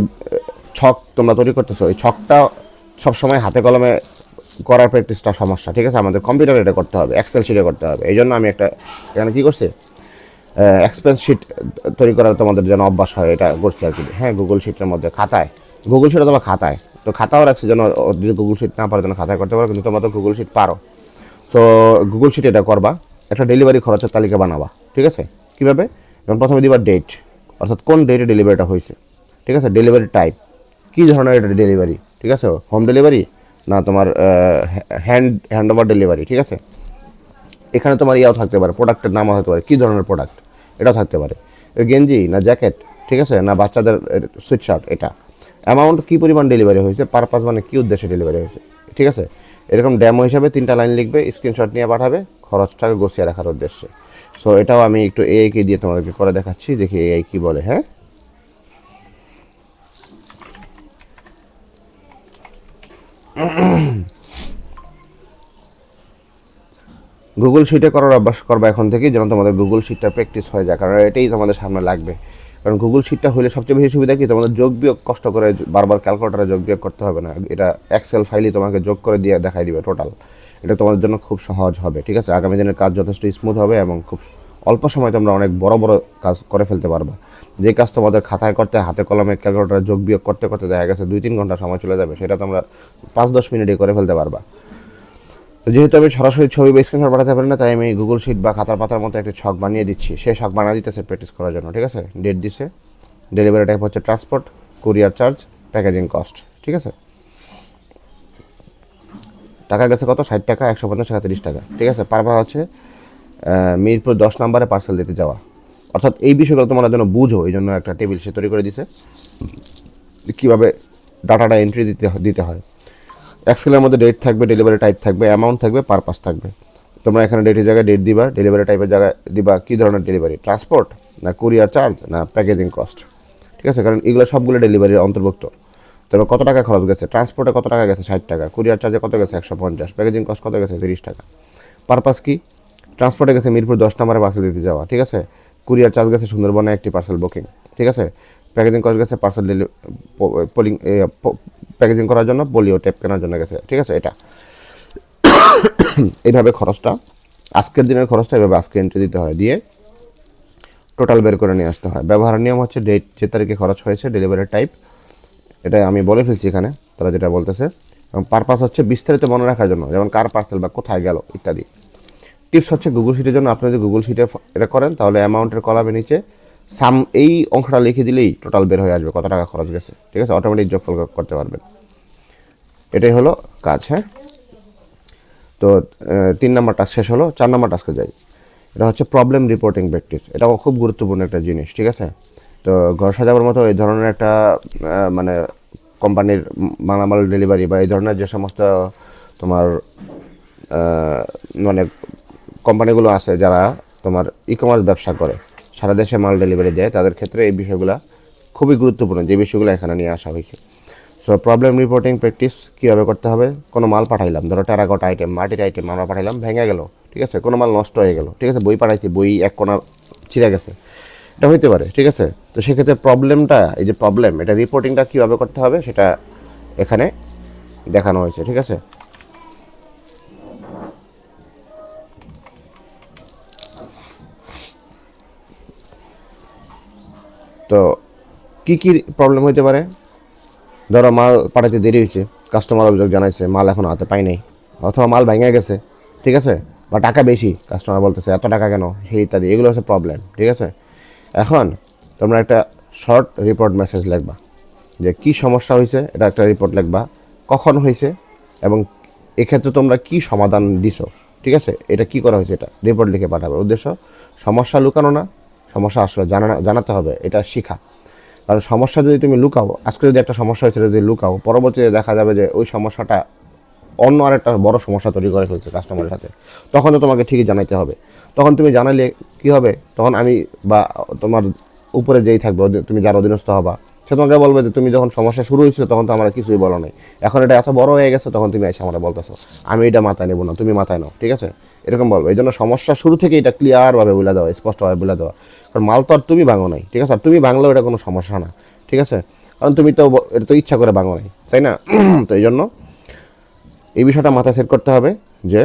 ছক তোমরা তৈরি করতেছো, এই ছকটা সবসময় হাতে কলমে করার প্র্যাকটিসটা সমস্যা, ঠিক আছে। আমাদের কম্পিউটারে এটা করতে হবে, এক্সেল শিটে করতে হবে। এই জন্য আমি একটা এখানে কী করছি, এক্সপেন্স শিট তৈরি করার তোমাদের যেন অভ্যাস হয়, এটা করছি আর কি। হ্যাঁ, গুগল শিটের মধ্যে খাতায়, গুগল শিট অথবা খাতায়, তো খাতাও রাখছি যেন যদি গুগল শিট না পারো যেন খাতায় করতে পারো, কিন্তু তোমরা তো গুগল শিট পারো। তো গুগল শিট এটা করবা, একটা ডেলিভারি খরচের তালিকা বানাবা, ঠিক আছে। কীভাবে? যেমন প্রথমে দিবা ডেট, অর্থাৎ কোন ডেটে ডেলিভারিটা হয়েছে, ঠিক আছে। ডেলিভারি টাইপ, কী ধরনের এটা ডেলিভারি, ঠিক আছে, হোম ডেলিভারি না তোমার হ্যান্ড ওভার ডেলিভারি, ঠিক আছে। এখানে তোমার ইয়াও থাকতে পারে, প্রোডাক্টের নামও থাকতে পারে, কী ধরনের প্রোডাক্ট এটাও থাকতে পারে, গেঞ্জি না জ্যাকেট, ঠিক আছে, না বাচ্চাদের সুইট শার্ট, এটা অ্যামাউন্ট কী পরিমাণ ডেলিভারি হয়েছে, পারপাস মানে কী উদ্দেশ্যে ডেলিভারি হয়েছে, ঠিক আছে। এরকম ডেমো হিসাবে 3টা লাইন লিখবে, স্ক্রিনশট নিয়ে পাঠাবে, খরচটাকে গুছিয়ে রাখার উদ্দেশ্যে। সো এটাও আমি একটু এআইকে দিয়ে তোমাদেরকে করে দেখাচ্ছি, দেখি এআই কী বলে। হ্যাঁ, গুগল শিটে করার অভ্যাস করবা এখন থেকে, যেন তোমাদের গুগল শিটটা প্র্যাকটিস হয়ে যায়, কারণ এটাই তোমাদের সামনে লাগবে। কারণ গুগল শিটটা হলে সবচেয়ে বেশি সুবিধা কি, তোমাদের যোগ বিয়োগ কষ্ট করে বারবার ক্যালকুলেটারে যোগ বিয়োগ করতে হবে না, এটা এক্সেল ফাইলই তোমাকে যোগ করে দিয়ে দেখাই দিবে টোটাল। এটা তোমাদের জন্য খুব সহজ হবে, ঠিক আছে। আগামী দিনের কাজ যথেষ্ট স্মুথ হবে এবং খুব অল্প সময় তোমরা অনেক বড় বড় কাজ করে ফেলতে পারবা। যে কাজ তোমাদের খাতায় করতে, হাতে কলমে ক্যালকুলেটারে যোগ বিয়োগ করতে করতে দেখা গেছে 2-3 ঘন্টা সময় চলে যাবে, সেটা তোমরা 5-10 মিনিটে করে ফেলতে পারবা। তো যেহেতু আমি সরাসরি ছবি বা স্ক্রিনশট পাঠাতে পারি না, তাই আমি গুগল শিট বা খাতার পাতার মতো একটা ছক বানিয়ে দিচ্ছি। সেই ছক বানিয়ে দিতেছে প্র্যাকটিস করার জন্য, ঠিক আছে। ডেট দিছে, ডেলিভারি টাইপ হচ্ছে transport, courier charge, packaging cost, ঠিক আছে। টাকা গেছে কত? 60 টাকা, 150 টাকা, 30 টাকা, ঠিক আছে। পারবা হচ্ছে মিরপুর 10 নম্বরে পার্সেল দিতে যাওয়া। অর্থাৎ এই বিষয়গুলো তোমরা যেন বুঝো, এই জন্য একটা টেবিল সে তৈরি করে দিছে কীভাবে ডাটাটা এন্ট্রি দিতে হয়। এক্সেলের মধ্যে ডেট থাকবে, ডেলিভারি টাইপ থাকবে, অ্যামাউন্ট থাকবে, পারপাস থাকবে। তোমরা এখানে ডেটের জায়গায় ডেট দিবা, ডেলিভারি টাইপের জায়গায় দিবা কী ধরনের ডেলিভারি, ট্রান্সপোর্ট না কুরিয়ার চার্জ না প্যাকেজিং কস্ট, ঠিক আছে। কারণ এগুলো সবগুলো ডেলিভারির অন্তর্ভুক্ত। তবে কত টাকা খরচ গেছে, ট্রান্সপোর্টে কত টাকা গেছে, 60 টাকা, কুরিয়ার চার্জে কত গেছে, 150, প্যাকেজিং কস্ট কত গেছে, 30 টাকা। পারপাস কি? ট্রান্সপোর্টে গেছে মিরপুর 10 নম্বরে পার্সেল দিতে যাওয়া, ঠিক আছে। কুরিয়ার চার্জ গেছে সুন্দরবনে একটি পার্সেল বুকিং, ঠিক আছে। প্যাকেজিং কস্ট গেছে পার্সেল পোলিং, প্যাকেজিং করার জন্য পোলিও টেপ কেনার জন্য গেছে, ঠিক আছে। এটা এইভাবে খরচটা, আজকের দিনের খরচটা এভাবে আজকে এন্ট্রি দিতে হয়, দিয়ে টোটাল বের করে নিয়ে আসতে হয়। ব্যবহারের নিয়ম হচ্ছে ডেট, যে তারিখে খরচ হয়েছে, ডেলিভারি টাইপ, এটা আমি বলে ফেলছি এখানে, তারা যেটা বলতেছে। এবং পারপাস হচ্ছে বিস্তারিত মনে রাখার জন্য, যেমন কার পার্সেল বা কোথায় গেল ইত্যাদি। টিপস হচ্ছে গুগল শিটের জন্য, আপনি যদি গুগল শিটে এটা করেন তাহলে অ্যামাউন্টের কলামের নিচে সাম এই অংশটা লিখে দিলেই টোটাল বের হয়ে আসবে কত টাকা খরচ গেছে, ঠিক আছে। অটোমেটিক যোগফল করতে পারবেন, এটাই হলো কাজ। হ্যাঁ, তো 3 নম্বর টাস্ক শেষ হলো, 4 নম্বর টাস্কে যাই। এটা হচ্ছে প্রবলেম রিপোর্টিং প্র্যাকটিস। এটাও খুব গুরুত্বপূর্ণ একটা জিনিস, ঠিক আছে। তো ঘর সাজাবার মতো এই ধরনের একটা মানে কোম্পানির মালামাল ডেলিভারি বা এই ধরনের যে সমস্ত তোমার মানে কোম্পানিগুলো আছে যারা তোমার ই কমার্স ব্যবসা করে, সারা দেশে মাল ডেলিভারি দেয়, তাদের ক্ষেত্রে এই বিষয়গুলো খুবই গুরুত্বপূর্ণ, যে বিষয়গুলো এখানে নিয়ে আসা হয়েছে। সো প্রবলেম রিপোর্টিং প্র্যাকটিস কীভাবে করতে হবে? কোনো মাল পাঠাইলাম, ধরো টেরাকোটা আইটেম, মাটির আইটেম আমরা পাঠাইলাম, ভেঙে গেল, ঠিক আছে, কোনো মাল নষ্ট হয়ে গেল, ঠিক আছে, বই পাঠাইছি, বই এক কোণা ছিঁড়ে গেছে, এটা হইতে পারে, ঠিক আছে। তো সেক্ষেত্রে প্রবলেমটা, এই যে প্রবলেম, এটা রিপোর্টিংটা কীভাবে করতে হবে সেটা এখানে দেখানো হয়েছে, ঠিক আছে। তো কি কি প্রবলেম হইতে পারে? ধরো মাল পাঠাতে দেরি হয়েছে, কাস্টমার অভিযোগ জানাইছে মাল এখনো হাতে পাই নাই, অথবা মাল ভেঙে গেছে, ঠিক আছে, বা টাকা বেশি, কাস্টমার বলতেছে এত টাকা কেন, সেই ইত্যাদি, এগুলো হচ্ছে প্রবলেম, ঠিক আছে। এখন তোমরা একটা শর্ট রিপোর্ট মেসেজ লিখবা, যে কি সমস্যা হয়েছে, এটা একটা রিপোর্ট লিখবা, কখন হয়েছে, এবং এক্ষেত্রে তোমরা কি সমাধান দিছো, ঠিক আছে, এটা কি করা হয়েছে, এটা রিপোর্ট লিখে পাঠাবে। উদ্দেশ্য সমস্যা লুকানো না, সমস্যা আসলে জানাতে হবে, এটা শিখা। কারণ সমস্যা যদি তুমি লুকাও, আজকে যদি একটা সমস্যা হয়েছে যদি লুকাও, পরবর্তীতে দেখা যাবে যে ওই সমস্যাটা অন্য আরেকটা বড় সমস্যা তৈরি করে ফেলছে কাস্টমারের সাথে, তখন তো তোমাকে ঠিকই জানাইতে হবে। তখন তুমি জানালে কি হবে, তখন আমি বা তোমার উপরে যেই থাকবে, তুমি যার অধীনস্থ হবা, সে তোমাকে বলবে যে তুমি যখন সমস্যা শুরু হয়েছিল তখন তো আমার কিছুই বলো নাই, এখন এটা এত বড় হয়ে গেছে, তখন তুমি এসে আমরা বলতেছো, আমি এটা মাথায় নেবো না, তুমি মাথায় নাও, ঠিক আছে, এরকম বলবো। এই জন্য সমস্যা শুরু থেকে এটা ক্লিয়ারভাবে বলে দেওয়া, স্পষ্টভাবে বলে দেওয়া। কারণ মাল তো আর তুমি ভাঙো নাই, ঠিক আছে, আর তুমি ভাঙলেও এটা কোনো সমস্যা না, ঠিক আছে, কারণ তুমি তো এটা তো ইচ্ছা করে ভাঙো নাই, তাই না? তো এই জন্য এই বিষয়টা মাথায় সেট করতে হবে যে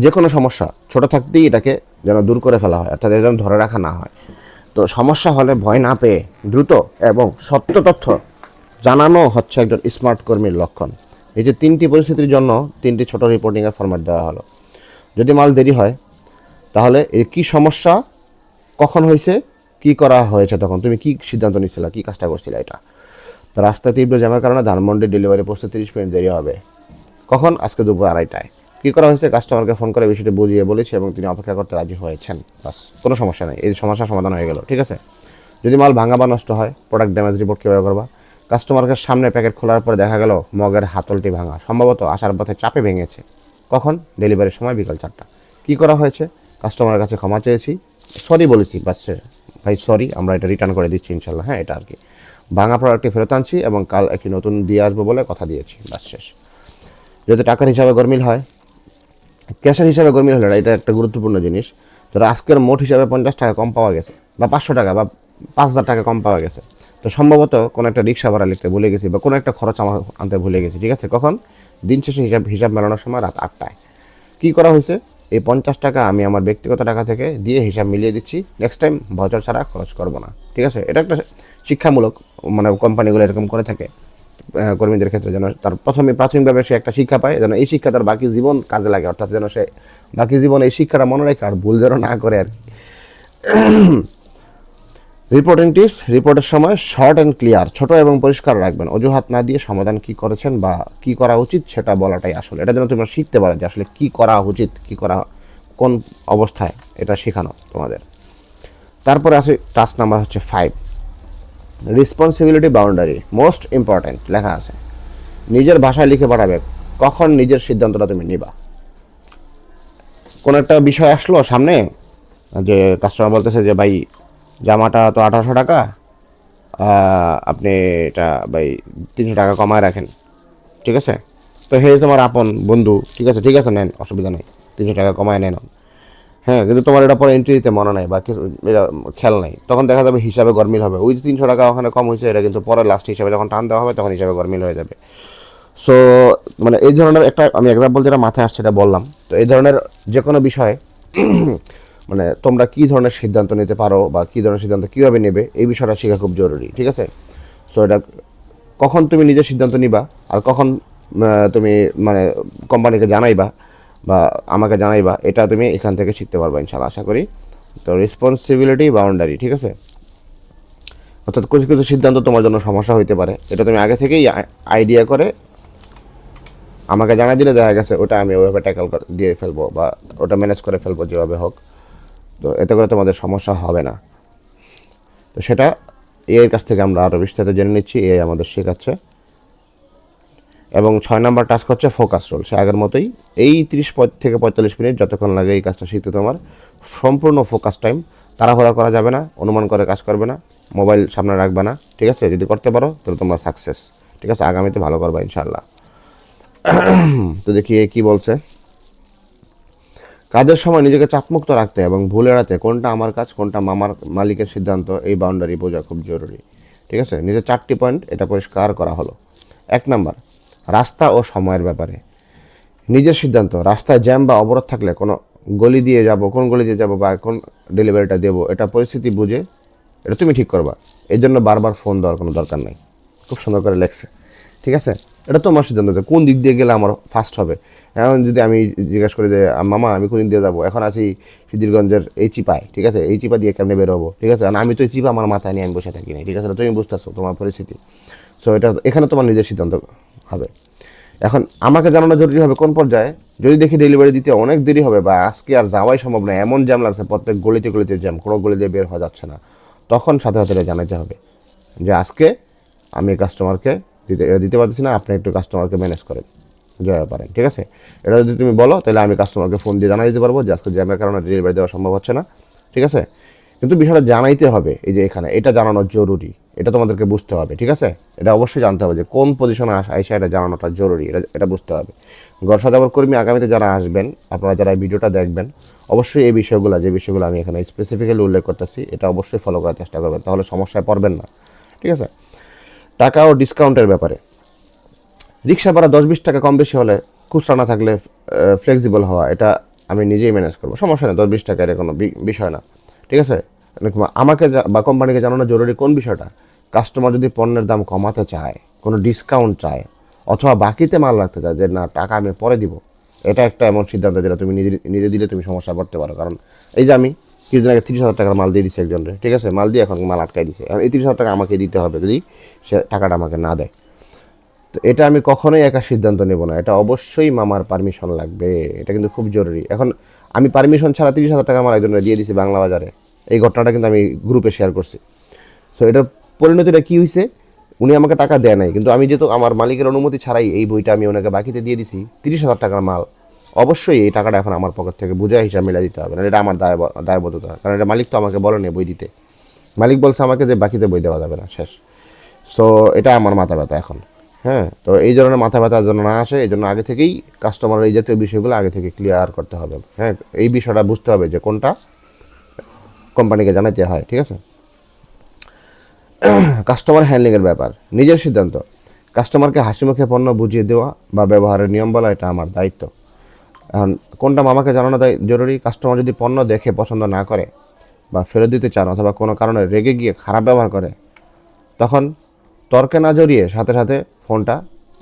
যে কোনো সমস্যা ছোটো থাকতেই এটাকে যেন দূর করে ফেলা হয়, অর্থাৎ এটা যেন ধরে রাখা না হয়। তো সমস্যা হলে ভয় না পেয়ে দ্রুত এবং সত্য তথ্য জানানো হচ্ছে একজন স্মার্ট কর্মীর লক্ষণ। এই যে তিনটি পরিস্থিতির জন্য তিনটি ছোট রিপোর্টিংয়ের ফরম্যাট দেওয়া হলো। যদি মাল দেরি হয়, তাহলে এই কী সমস্যা, কখন হয়েছে, কি করা হয়েছে, তখন তুমি কি সিদ্ধান্ত নিচ্ছিলা, কী কাজটা করছিলে, এটা। তো রাস্তায় তীব্র জ্যামের কারণে ধানমন্ডির ডেলিভারি পৌঁছতে 30 মিনিট দেরি হবে। কখন? আজকে দুপুর 2:30টায়। কী করা হয়েছে? কাস্টমারকে ফোন করে বিষয়টি বুঝিয়ে বলেছি এবং তিনি অপেক্ষা করতে রাজি হয়েছেন। বাস, কোনো সমস্যা নেই, এই সমস্যার সমাধান হয়ে গেল, ঠিক আছে। যদি মাল ভাঙা বা নষ্ট হয়, প্রোডাক্ট ড্যামেজ রিপোর্ট কীভাবে করবা? কাস্টমারকে সামনে প্যাকেট খোলার পরে দেখা গেল মগের হাতলটি ভাঙা, সম্ভবত আসার পথে চাপে ভেঙেছে। কখন? ডেলিভারির সময় বিকাল 4টা। কী করা হয়েছে? কাস্টমারের কাছে ক্ষমা চেয়েছি, সরি বলেছি, বাস ভাই সরি, আমরা এটা রিটার্ন করে দিচ্ছি ইনশাল্লাহ, হ্যাঁ, এটা আর কি। ভাঙা প্রোডাক্টটি ফেরত আনছি এবং কাল একটি নতুন দিয়ে আসবো বলে কথা দিয়েছি, বাস শেষ। যদি টাকার হিসাবে গরমিল হয়, ক্যাশের হিসাবে গরমিল হলে এটা একটা গুরুত্বপূর্ণ জিনিস। ধরো আজকের মোট হিসাবে 50 টাকা কম পাওয়া গেছে, বা 500 টাকা বা 5,000 টাকা কম পাওয়া গেছে, তো সম্ভবত কোনো একটা রিক্সা ভাড়া লিখতে ভুলে গেছি বা কোনো একটা খরচ আমার আনতে ভুলে গেছি, ঠিক আছে। কখন? দিন শেষে হিসাব মেলানোর সময় রাত 8টায়। কী করা হয়েছে? এই 50 টাকা আমি আমার ব্যক্তিগত টাকা থেকে দিয়ে হিসাব মিলিয়ে দিচ্ছি, নেক্সট টাইম ভাউচার ছাড়া খরচ করবো না, ঠিক আছে। এটা একটা শিক্ষামূলক, মানে কোম্পানিগুলো এরকম করে থাকে কর্মীদের ক্ষেত্রে, যেন তার প্রাথমিকভাবে সে একটা শিক্ষা পায়, যেন এই শিক্ষা তার বাকি জীবন কাজে লাগে, অর্থাৎ যেন সে বাকি জীবন এই শিক্ষাটা মনে রাখে আর ভুল যেন না করে আর কি। রিপোর্টিং টিপস: রিপোর্টের সময় শর্ট অ্যান্ড ক্লিয়ার, ছোট এবং পরিষ্কার রাখবেন। অজুহাত না দিয়ে সমাধান কি করেছেন বা কি করা উচিত সেটা বলাটাই আসলে, এটা যেন তোমরা শিখতে পারো যে আসলে কি করা উচিত, কি করা, কোন অবস্থায়, এটা শেখানো তোমাদের। তারপরে আছে টাস্ক নাম্বার হচ্ছে 5, রেসপন্সিবিলিটি বাউন্ডারি, মোস্ট ইম্পর্ট্যান্ট লেখা আছে। নিজের ভাষায় লিখে পাঠাবে কখন নিজের সিদ্ধান্তটা তুমি নিবা। কোনো একটা বিষয় আসলো সামনে, যে কাস্টমার বলতেছে যে ভাই জামাটা তো 1800 টাকা, আপনি এটা ভাই 300 টাকা কমায় রাখেন, ঠিক আছে। তো হে তোমার আপন বন্ধু, ঠিক আছে, ঠিক আছে, নেন, অসুবিধা নেই, 300 টাকা কমায় নেন, হ্যাঁ, কিন্তু তোমার এটা পরে এন্ট্রি দিতে মনে নাই বা কিছু, এটা খেয়াল নাই, তখন দেখা যাবে হিসাবে গরমিল হবে। ওই যে 300 টাকা ওখানে কম হয়েছে, এটা কিন্তু পরে লাস্ট হিসাবে যখন টান দেওয়া হবে তখন হিসাবে গরমিল হয়ে যাবে। সো মানে এই ধরনের একটা আমি এক্সাম্পল যেটা মাথায় আসছে এটা বললাম। তো এই ধরনের যে কোনো বিষয়ে মানে তোমরা কী ধরনের সিদ্ধান্ত নিতে পারো বা কী ধরনের সিদ্ধান্ত কীভাবে নেবে, এই বিষয়টা শেখা খুব জরুরি, ঠিক আছে। সো এটা কখন তুমি নিজের সিদ্ধান্ত নিবা আর কখন তুমি মানে কোম্পানিকে জানাইবা বা আমাকে জানাইবা, এটা তুমি এখান থেকে শিখতে পারবা ইনশাআল্লাহ, আশা করি। তো রেসপন্সিবিলিটি বাউন্ডারি, ঠিক আছে, অর্থাৎ কিছু কিছু সিদ্ধান্ত তোমার জন্য সমস্যা হইতে পারে, এটা তুমি আগে থেকেই আইডিয়া করে আমাকে জানাই দিলে দেখা গেছে ওটা আমি ওইভাবে ট্যাকল দিয়ে ফেলবো বা ওটা ম্যানেজ করে ফেলবো যেভাবে হোক। তো এতে করে তোমাদের সমস্যা হবে না। তো সেটা এর কাছ থেকে আমরা আরও বিস্তারিত জেনে নিচ্ছি, এ আমাদের শেখাচ্ছে। এবং 6 নম্বর টাস্ক হচ্ছে ফোকাস রোল, সে আগের মতোই এই 30 থেকে 45 মিনিট যতক্ষণ লাগে এই কাজটা শিখতে তোমার, সম্পূর্ণ ফোকাস টাইম তাড়াহুড়া করা যাবে না, অনুমান করে কাজ করবে না, মোবাইল সামনে রাখবে না, ঠিক আছে? যদি করতে পারো তাহলে তোমরা সাকসেস, ঠিক আছে? আগামীতে ভালো করবা ইনশাল্লাহ। তো দেখি কি বলছে। কাজের সময় নিজেকে চাপমুক্ত রাখতে এবং ভুল এড়াতে কোনটা আমার কাজ, কোনটা মালিকের সিদ্ধান্ত, এই বাউন্ডারি বোঝা খুব জরুরি, ঠিক আছে? নিজের 4টি পয়েন্ট এটা পরিষ্কার করা হলো। 1 নাম্বার, রাস্তা ও সময়ের ব্যাপারে নিজের সিদ্ধান্ত। রাস্তায় জ্যাম বা অবরোধ থাকলে কোন গলি দিয়ে যাব বা কোন ডেলিভারিটা দেবো, এটা পরিস্থিতি বুঝে এটা তুমি ঠিক করবা। এই জন্য বারবার ফোন দেওয়ার কোনো দরকার নাই। খুব সুন্দর করে লেখছে, ঠিক আছে? এটা তোমার সিদ্ধান্ত যে কোন দিক দিয়ে গেলে আমার ফার্স্ট হবে। এখন যদি আমি জিজ্ঞাসা করি যে মামা আমি কোন দিক দিয়ে যাবো, এখন আছি সিদ্ধিরগঞ্জের এই চিপায়, ঠিক আছে? এই চিপা দিয়ে কেমনে বেরোবো, ঠিক আছে? আর আমি তো এই চিপা আমার মাথায় নিয়ে আমি বসে থাকি না, ঠিক আছে? তুমি বুঝতেছো তোমার পরিস্থিতি। সো এটা এখানে তোমার নিজের সিদ্ধান্ত হবে। এখন আমাকে জানানো জরুরি হবে কোন পর্যায়ে, যদি দেখি ডেলিভারি দিতে অনেক দেরি হবে বা আজকে আর যাওয়াই সম্ভব না, এমন জ্যাম লাগছে, প্রত্যেক গলিতে গলিতে জ্যাম, কোনো গলি দিয়ে বের হওয়া যাচ্ছে না, তখন সাথে সাথে এটা জানাতে হবে যে আজকে আমি কাস্টমারকে দিতে পারতেছি না, আপনি একটু কাস্টমারকে ম্যানেজ করেন, যেতে পারেন, ঠিক আছে? এটা যদি তুমি বলো তাহলে আমি কাস্টমারকে ফোন দিয়ে জানাই দিতে পারবো যে আজকে জ্যামের কারণে ডেলিভারি দেওয়া সম্ভব হচ্ছে না, ঠিক আছে? কিন্তু বিষয়টা জানাইতে হবে, এই যে এখানে এটা জানানো জরুরি, এটা তোমাদেরকে বুঝতে হবে, ঠিক আছে? এটা অবশ্যই জানতে হবে যে কোন পজিশনে আইসা এটা জানানোটা জরুরি, এটা বুঝতে হবে। ঘর সাজাবার কর্মী আগামীতে যারা আসবেন, আপনারা যারা এই ভিডিওটা দেখবেন, অবশ্যই এই বিষয়গুলো, যে বিষয়গুলো আমি এখানে স্পেসিফিক্যালি উল্লেখ করতেছি, এটা অবশ্যই ফলো করার চেষ্টা করবেন, তাহলে সমস্যায় পড়বেন না, ঠিক আছে? টাকা ও ডিসকাউন্টের ব্যাপারে রিক্সা ভাড়া 10-20 টাকা কম বেশি হলে খুচরা না থাকলে ফ্লেক্সিবল হওয়া, এটা আমি নিজেই ম্যানেজ করবো, সমস্যা নেই, 10-20 টাকা এটা কোনো বিষয় না, ঠিক আছে? আমাকে বা কোম্পানিকে জানানো জরুরি কোন বিষয়টা, কাস্টমার যদি পণ্যের দাম কমাতে চায়, কোনো ডিসকাউন্ট চায়, অথবা বাকিতে মাল রাখতে চায় যে না টাকা আমি পরে দিব, এটা একটা এমন সিদ্ধান্ত যেটা তুমি নিজে নিজে দিলে তুমি সমস্যা পড়তে পারো। কারণ এই যে আমি কিছুদিন আগে 30,000 টাকার মাল দিয়ে দিচ্ছি একজনকে, ঠিক আছে? মাল দিয়ে এখন মাল আটকাই দিছে, এই 30,000 টাকা আমাকে দিতে হবে যদি সে টাকাটা আমাকে না দেয়। তো এটা আমি কখনোই একা সিদ্ধান্ত নেব না, এটা অবশ্যই মামার পারমিশন লাগবে, এটা কিন্তু খুব জরুরি। এখন আমি পারমিশন ছাড়া 30,000 টাকা আমার একজনের দিয়ে দিছি বাংলা বাজারে, এই ঘটনাটা কিন্তু আমি গ্রুপে শেয়ার করছি। সো এটার পরিণতিটা কী হয়েছে, উনি আমাকে টাকা দেয় নাই, কিন্তু আমি যেহেতু আমার মালিকের অনুমতি ছাড়াই এই বইটা আমি ওনাকে বাকিতে দিয়ে দিছি 30,000 টাকার মাল, অবশ্যই এই টাকাটা এখন আমার পকেট থেকে বুঝে হিসাব মিলাই দিতে হবে, না এটা আমার দায়বদ্ধতা, কারণ এটা মালিক তো আমাকে বলেনি বই দিতে, মালিক বলছে আমাকে যে বাকিতে বই দেওয়া যাবে না, শেষ। সো এটা আমার মাথা ব্যথা এখন। হ্যাঁ, তো এই ধরনের মাথা ব্যথার জন্য না আসে, এই জন্য আগে থেকেই কাস্টমারের এই জাতীয় বিষয়গুলো আগে থেকে ক্লিয়ার করতে হবে। হ্যাঁ, এই বিষয়টা বুঝতে হবে যে কোনটা কোম্পানিকে জানাতে হয়, ঠিক আছে? কাস্টমার হ্যান্ডলিংয়ের ব্যাপার নিজের সিদ্ধান্ত। কাস্টমারকে হাসি মুখে পণ্য বুঝিয়ে দেওয়া বা ব্যবহারের নিয়ম বলা, এটা আমার দায়িত্ব। এখন কোনটা মামাকে জানানো জরুরি, কাস্টমার যদি পণ্য দেখে পছন্দ না করে বা ফেরত দিতে চান অথবা কোনো কারণে রেগে গিয়ে খারাপ ব্যবহার করে, তখন তর্কে না জড়িয়ে সাথে সাথে ফোনটা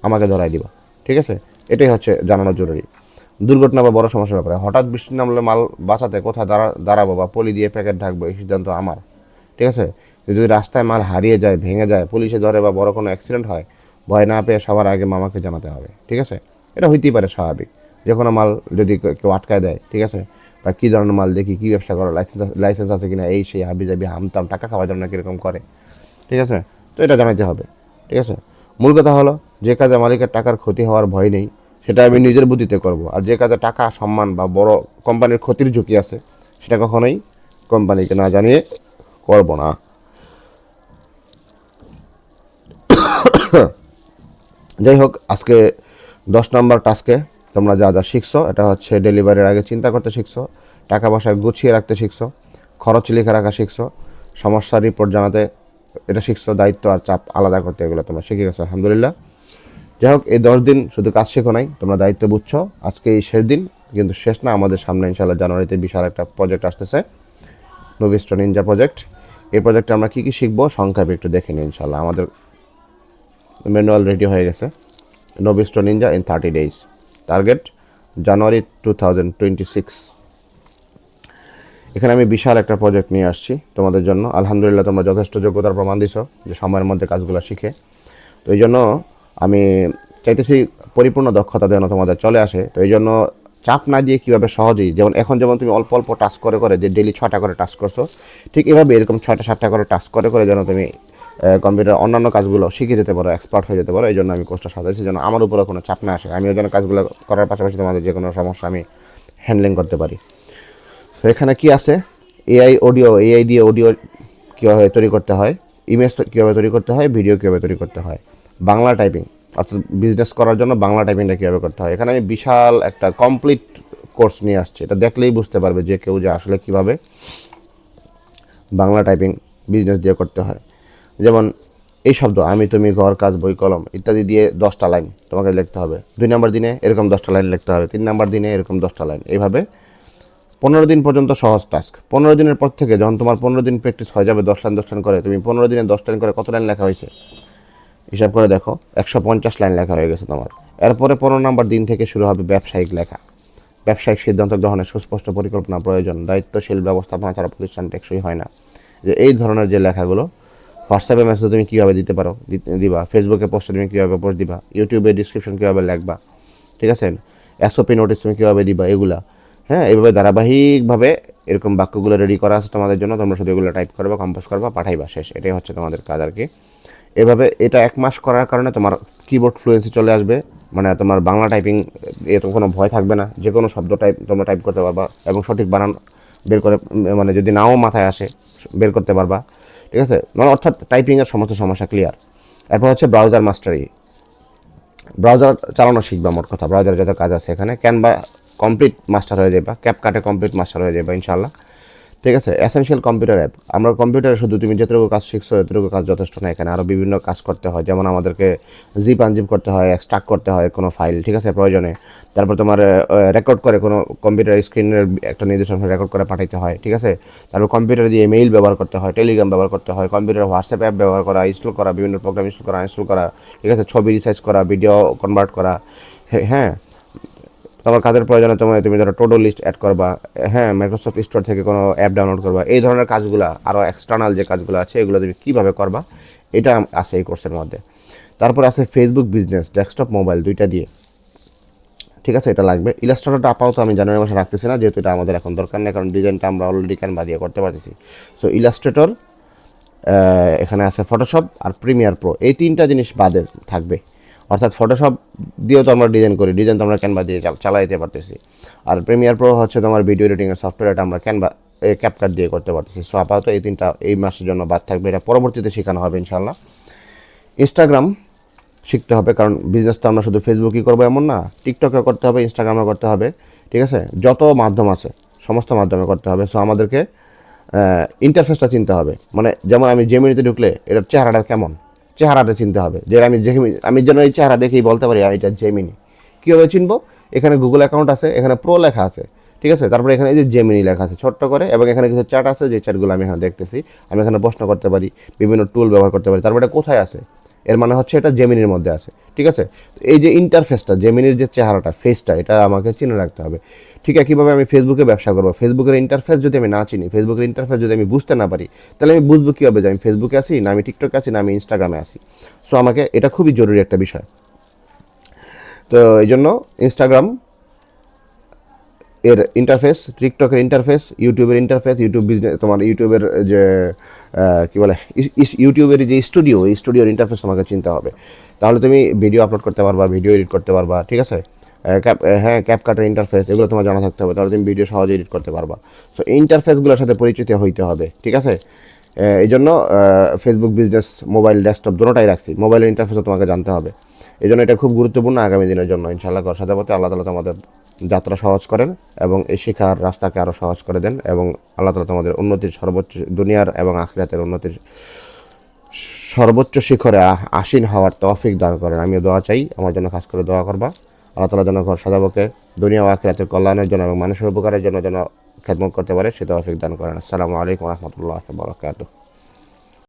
আমাকে ধরাই দিবা, ঠিক আছে? এটাই হচ্ছে জানানো জরুরি। দুর্ঘটনা বা বড় সমস্যার ব্যাপারে হঠাৎ বৃষ্টি নামলে মাল বাঁচাতে কোথায় দাঁড়াবো বা পলি দিয়ে প্যাকেট ঢাকবো, এই সিদ্ধান্ত আমার, ঠিক আছে? যদি রাস্তায় মাল হারিয়ে যায়, ভেঙে যায়, পুলিশে ধরে বা বড় কোনো অ্যাক্সিডেন্ট হয়, ভয় না পেয়ে সবার আগে মামাকে জানাতে হবে, ঠিক আছে? এটা হইতেই পারে স্বাভাবিক, যে কোনো মাল যদি কেউ আটকায় দেয়, ঠিক আছে? বা কী ধরনের মাল দেখি, কী ব্যবসা করো, লাইসেন্স আছে কিনা, এই সেই হাবি জাবি হামতাম টাকা খাওয়ার জন্য কীরকম করে, ঠিক আছে? তো এটা জানাতে হবে, ঠিক আছে? মূল কথা হলো যে কাজে মালিকের টাকার ক্ষতি হওয়ার ভয় নেই সেটা আমি নিজের বুদ্ধিতে করব, আর যে কাজে টাকা, সম্মান বা বড় কোম্পানির ক্ষতির ঝুঁকি আছে সেটা কখনোই কোম্পানিকে না জানিয়ে করব না। যাই হোক, আজকে 10 নম্বর টাস্কে তোমরা যা যা শিখছো, এটা হচ্ছে ডেলিভারির আগে চিন্তা করতে শিখছো, টাকা পয়সা গুছিয়ে রাখতে শিখছো, খরচ লিখে রাখা শিখছো, সমস্যার রিপোর্ট জানাতে এটা শিখছো, দায়িত্ব আর চাপ আলাদা করতে, এগুলো তোমরা শিখে গেছো, আলহামদুলিল্লাহ। যাই হোক, এই 10 দিন শুধু কাজ শেখো নাই, তোমরা দায়িত্ব বুঝছো। আজকে এই শেষ দিন, কিন্তু শেষ না, আমাদের সামনে ইনশাআল্লাহ জানুয়ারিতে বিশাল একটা প্রজেক্ট আসতেছে, নোভিস্টো নিনজা প্রজেক্ট। এই প্রজেক্টে আমরা কী কী শিখবো সংক্ষেপে একটু দেখে নিই ইনশাআল্লাহ। আমাদের ম্যানুয়াল রেডি হয়ে গেছে, নোভিস্টো নিনজা ইন 30 days, টার্গেট জানুয়ারি 2026। এখানে আমি বিশাল একটা প্রজেক্ট নিয়ে আসছি তোমাদের জন্য, আলহামদুলিল্লাহ তোমরা যথেষ্ট যোগ্যতার প্রমাণ দিছো যে সময়ের মধ্যে কাজগুলো শিখে। তো এই জন্য আমি চাইতেছি পরিপূর্ণ দক্ষতা যেন তোমাদের চলে আসে। তো এই জন্য চাপ না দিয়ে কীভাবে সহজেই, যেমন তুমি অল্প অল্প টাস্ক করে করে যে ডেলি 6টা করে টাস্ক করছো, ঠিক এভাবে এরকম 6টা-7টা করে টাস্ক করে করে যেন তুমি কম্পিউটার অন্যান্য কাজগুলো শিখে যেতে পারো, এক্সপার্ট হয়ে যেতে পারো। এই জন্য আমি কোর্সটা সাজাইছি যেন আমার উপরে কোনো চাপ না আসে, আমি ওই জন্য কাজগুলো করার পাশাপাশি তোমাদের যে কোনো সমস্যা আমি হ্যান্ডলিং করতে পারি। তো এখানে কি আছে, এআই দিয়ে অডিও কীভাবে তৈরি করতে হয়, ইমেজ কীভাবে তৈরি করতে হয়, ভিডিও কীভাবে তৈরি করতে হয়, বাংলা টাইপিং অর্থাৎ বিজনেস করার জন্য বাংলা টাইপিংটা কীভাবে করতে হয়। এখানে আমি বিশাল একটা কমপ্লিট কোর্স নিয়ে আসছি। এটা দেখলেই বুঝতে পারবে যে কেউ যে আসলে কীভাবে বাংলা টাইপিং বিজনেস দিয়ে করতে হয়। যেমন এই শব্দ আমি, তুমি, ঘর, কাজ, বই, কলম ইত্যাদি দিয়ে 10টা লাইন তোমাকে লিখতে হবে। 2 নম্বর দিনে এরকম 10টা লাইন লিখতে হবে। 3 নম্বর দিনে এরকম 10টা লাইন। এইভাবে 15 দিন পর্যন্ত সহজ টাস্ক। 15 দিনের পর থেকে যখন তোমার 15 দিন প্র্যাকটিস হয়ে যাবে 10 লাইন 10 লাইন করে, তুমি 15 দিনে 10 লাইন করে কত লাইন লেখা হয়েছে হিসাব করে দেখো, 150 লাইন লেখা হয়ে গেছে তোমার। এরপরে 15 নম্বর দিন থেকে শুরু হবে ব্যবসায়িক লেখা। ব্যবসায়িক সিদ্ধান্ত গ্রহণের সুস্পষ্ট পরিকল্পনা প্রয়োজন, দায়িত্বশীল ব্যবস্থাপনা ছাড়া প্রতিষ্ঠান টেকসই হয় না। যে এই ধরনের যে লেখাগুলো, হোয়াটসঅ্যাপে মেসেজ তুমি কীভাবে দিবা, ফেসবুকে পোস্টে তুমি কীভাবে পোস্ট দিবা, ইউটিউবে ডিসক্রিপশন কীভাবে লিখবা, ঠিক আছে, এসওপি নোটিস তুমি কীভাবে দিবা, এগুলা হ্যাঁ এইভাবে ধারাবাহিকভাবে এরকম বাক্যগুলো রেডি করা আছে তোমাদের জন্য। তোমরা শুধু এগুলো টাইপ করবা, কম্পোজ করবা, পাঠাইবা, শেষ। এটাই হচ্ছে তোমাদের কাজ আর কি। এভাবে এটা 1 মাস করার কারণে তোমার কিবোর্ড ফ্লুয়েন্সি চলে আসবে, মানে তোমার বাংলা টাইপিং এত কোনো ভয় থাকবে না। যে কোনো শব্দ তোমরা টাইপ করতে পারবা এবং সঠিক বানান বের করে, মানে যদি নাও মাথায় আসে বের করতে পারবা, ঠিক আছে, মানে অর্থাৎ টাইপিংয়ের সমস্ত সমস্যা ক্লিয়ার। এরপর হচ্ছে ব্রাউজার মাস্টারি, ব্রাউজার চালানো শিখবা। মোট কথা ব্রাউজারে যত কাজ আছে এখানে, ক্যানভা কমপ্লিট মাস্টার হয়ে যাবা, ক্যাপকাটে কমপ্লিট মাস্টার হয়ে যাবা ইনশাল্লাহ, ঠিক আছে। এসেনশিয়াল কম্পিউটার অ্যাপ, আমরা কম্পিউটারে শুধু তুমি যতটুকু কাজ শিখছো এতটুকু কাজ যথেষ্ট না, এখানে আরও বিভিন্ন কাজ করতে হয়। যেমন আমাদেরকে জিপ আনজিপ করতে হয়, এক্সট্রাক্ট করতে হয় কোনো ফাইল, ঠিক আছে, প্রয়োজনে। তারপর তোমার রেকর্ড করে কোনো কম্পিউটার স্ক্রিনের একটা নির্দেশন রেকর্ড করে পাঠাইতে হয়, ঠিক আছে। তারপর কম্পিউটার দিয়ে মেইল ব্যবহার করতে হয়, টেলিগ্রাম ব্যবহার করতে হয়, কম্পিউটার হোয়াটসঅ্যাপ অ্যাপ ব্যবহার করা, ইনস্টল করা, বিভিন্ন প্রোগ্রাম ইনস্টল করা, ঠিক আছে, ছবি রিসার্চ করা, ভিডিও কনভার্ট করা, হ্যাঁ। তোমার কাজের প্রয়োজনে তুমি ধরো টোডো লিস্ট অ্যাড করবা, হ্যাঁ, মাইক্রোসফট স্টোর থেকে কোনো অ্যাপ ডাউনলোড করবা। এই ধরনের কাজগুলো আরও এক্সটার্নাল যে কাজগুলো আছে এগুলো তুমি কীভাবে করবা, এটা আছে এই কোর্সের মধ্যে। তারপর আছে ফেসবুক বিজনেস, ডেস্কটপ মোবাইল দুইটা দিয়ে, ঠিক আছে, এটা লাগবে। ইলাস্ট্রেটরটা আপাতত আমি জানুয়ারি মাসে রাখতেছি না, যেহেতু এটা আমাদের এখন দরকার নেই, কারণ ডিজাইনটা আমরা অলরেডি ক্যানভা দিয়ে করতে পারতেছি। সো ইলাস্ট্রেটর, এখানে আছে ফটোশপ আর প্রিমিয়ার প্রো, এই 3টা জিনিস বাদে থাকবে। অর্থাৎ ফটোশপ দিয়েও তো আমরা ডিজাইন করি, ডিজাইন তো আমরা ক্যানভা দিয়ে চালাইতে পারতেছি। আর প্রিমিয়ার প্রো হচ্ছে তোমার ভিডিও এডিটিংয়ের সফটওয়্যার, এটা আমরা ক্যাপকাট দিয়ে করতে পারতেছি। সো আপাতত এই 3টা এই মাসের জন্য বাদ থাকবে, এটা পরবর্তীতে শেখানো হবে ইনশাল্লাহ। ইনস্টাগ্রাম শিখতে হবে, কারণ বিজনেস তো আমরা শুধু ফেসবুকই করবো এমন না, টিকটকে করতে হবে, ইনস্টাগ্রামে করতে হবে, ঠিক আছে, যত মাধ্যম আছে সমস্ত মাধ্যমে করতে হবে। সো আমাদেরকে ইন্টারফেসটা চিনতে হবে, মানে যেমন আমি জেমিনিতে ঢুকলে এটার চেহারাটা কেমন, চেহারাটা চিনতে হবে, যে আমি যেন এই চেহারা দেখেই বলতে পারি এটা জেমিনি। কীভাবে চিনবো? এখানে গুগল অ্যাকাউন্ট আছে, এখানে প্রো লেখা আছে, ঠিক আছে, তারপরে এখানে এই যে জেমিনি লেখা আছে ছোট্ট করে, এবং এখানে কিছু চ্যাট আছে, যে চ্যাটগুলো আমি এখানে দেখতেছি। আমি এখানে প্রশ্ন করতে পারি, বিভিন্ন টুল ব্যবহার করতে পারি। তারপরে এটা কোথায় আছে, এর মানে হচ্ছে এটা জেমিনির মধ্যে আছে, ঠিক আছে। এই যে ইন্টারফেসটা, জেমিনির যে চেহারাটা, ফেসটা, এটা আমাকে চিনে রাখতে হবে। ঠিক আছে, কীভাবে আমি ফেসবুকে ব্যবসা করবো, ফেসবুকের ইন্টারফেস যদি আমি না চিনি, ফেসবুকের ইন্টারফেস যদি আমি বুঝতে না পারি, তাহলে আমি বুঝবো কীভাবে যে আমি ফেসবুকে আছি, না আমি টিকটকে আছি, না আমি ইনস্টাগ্রামে আছি। সো আমাকে এটা খুবই জরুরি একটা বিষয়। তো এই জন্য ইনস্টাগ্রাম এর ইন্টারফেস, টিকটকের ইন্টারফেস, ইউটিউবের ইন্টারফেস, ইউটিউব বিজনেস, তোমার ইউটিউবের যে কী বলে, ইউটিউবের যে স্টুডিও, এই স্টুডিওর ইন্টারফেস তোমাকে চিনতে হবে। তাহলে তুমি ভিডিও আপলোড করতে পারবা, ভিডিও এডিট করতে পারবা, ঠিক আছে। হ্যাঁ, ক্যাপকাটের ইন্টারফেস এগুলো তোমার জানা থাকতে হবে, তাহলে তুমি ভিডিও সহজে এডিট করতে পারবা। সো ইন্টারফেসগুলোর সাথে পরিচিত হইতে হবে, ঠিক আছে। এই জন্য ফেসবুক বিজনেস মোবাইল ডেস্কটপ দুটোটাই রাখছি, মোবাইলের ইন্টারফেসও তোমাকে জানতে হবে। এই জন্য এটা খুব গুরুত্বপূর্ণ আগামী দিনের জন্য। ইনশাআল্লাহ সাথে পথে আল্লাহ তাআলা তোমাদের যাত্রা সহজ করেন এবং এই শিক্ষার রাস্তাকে আরও সহজ করে দেন, এবং আল্লাহ তাআলা তোমাদের উন্নতির সর্বোচ্চ, দুনিয়ার এবং আখিরাতের উন্নতির সর্বোচ্চ শিখরে আসীন হওয়ার তৌফিক দান করেন। আমিও দোয়া চাই, আমার জন্য খাস করে দোয়া করবা। আল্লাহ তাআলা যেন ঘর সাজাবকে দুনিয়া ও আখিরাতের কল্যাণের জন্য এবং মানুষের উপকারের জন্য যেন খেদমত করতে পারে, সে তৌফিক দান করেন। আসসালামু আলাইকুম ওয়া রাহমাতুল্লাহি ওয়া বারাকাতুহু।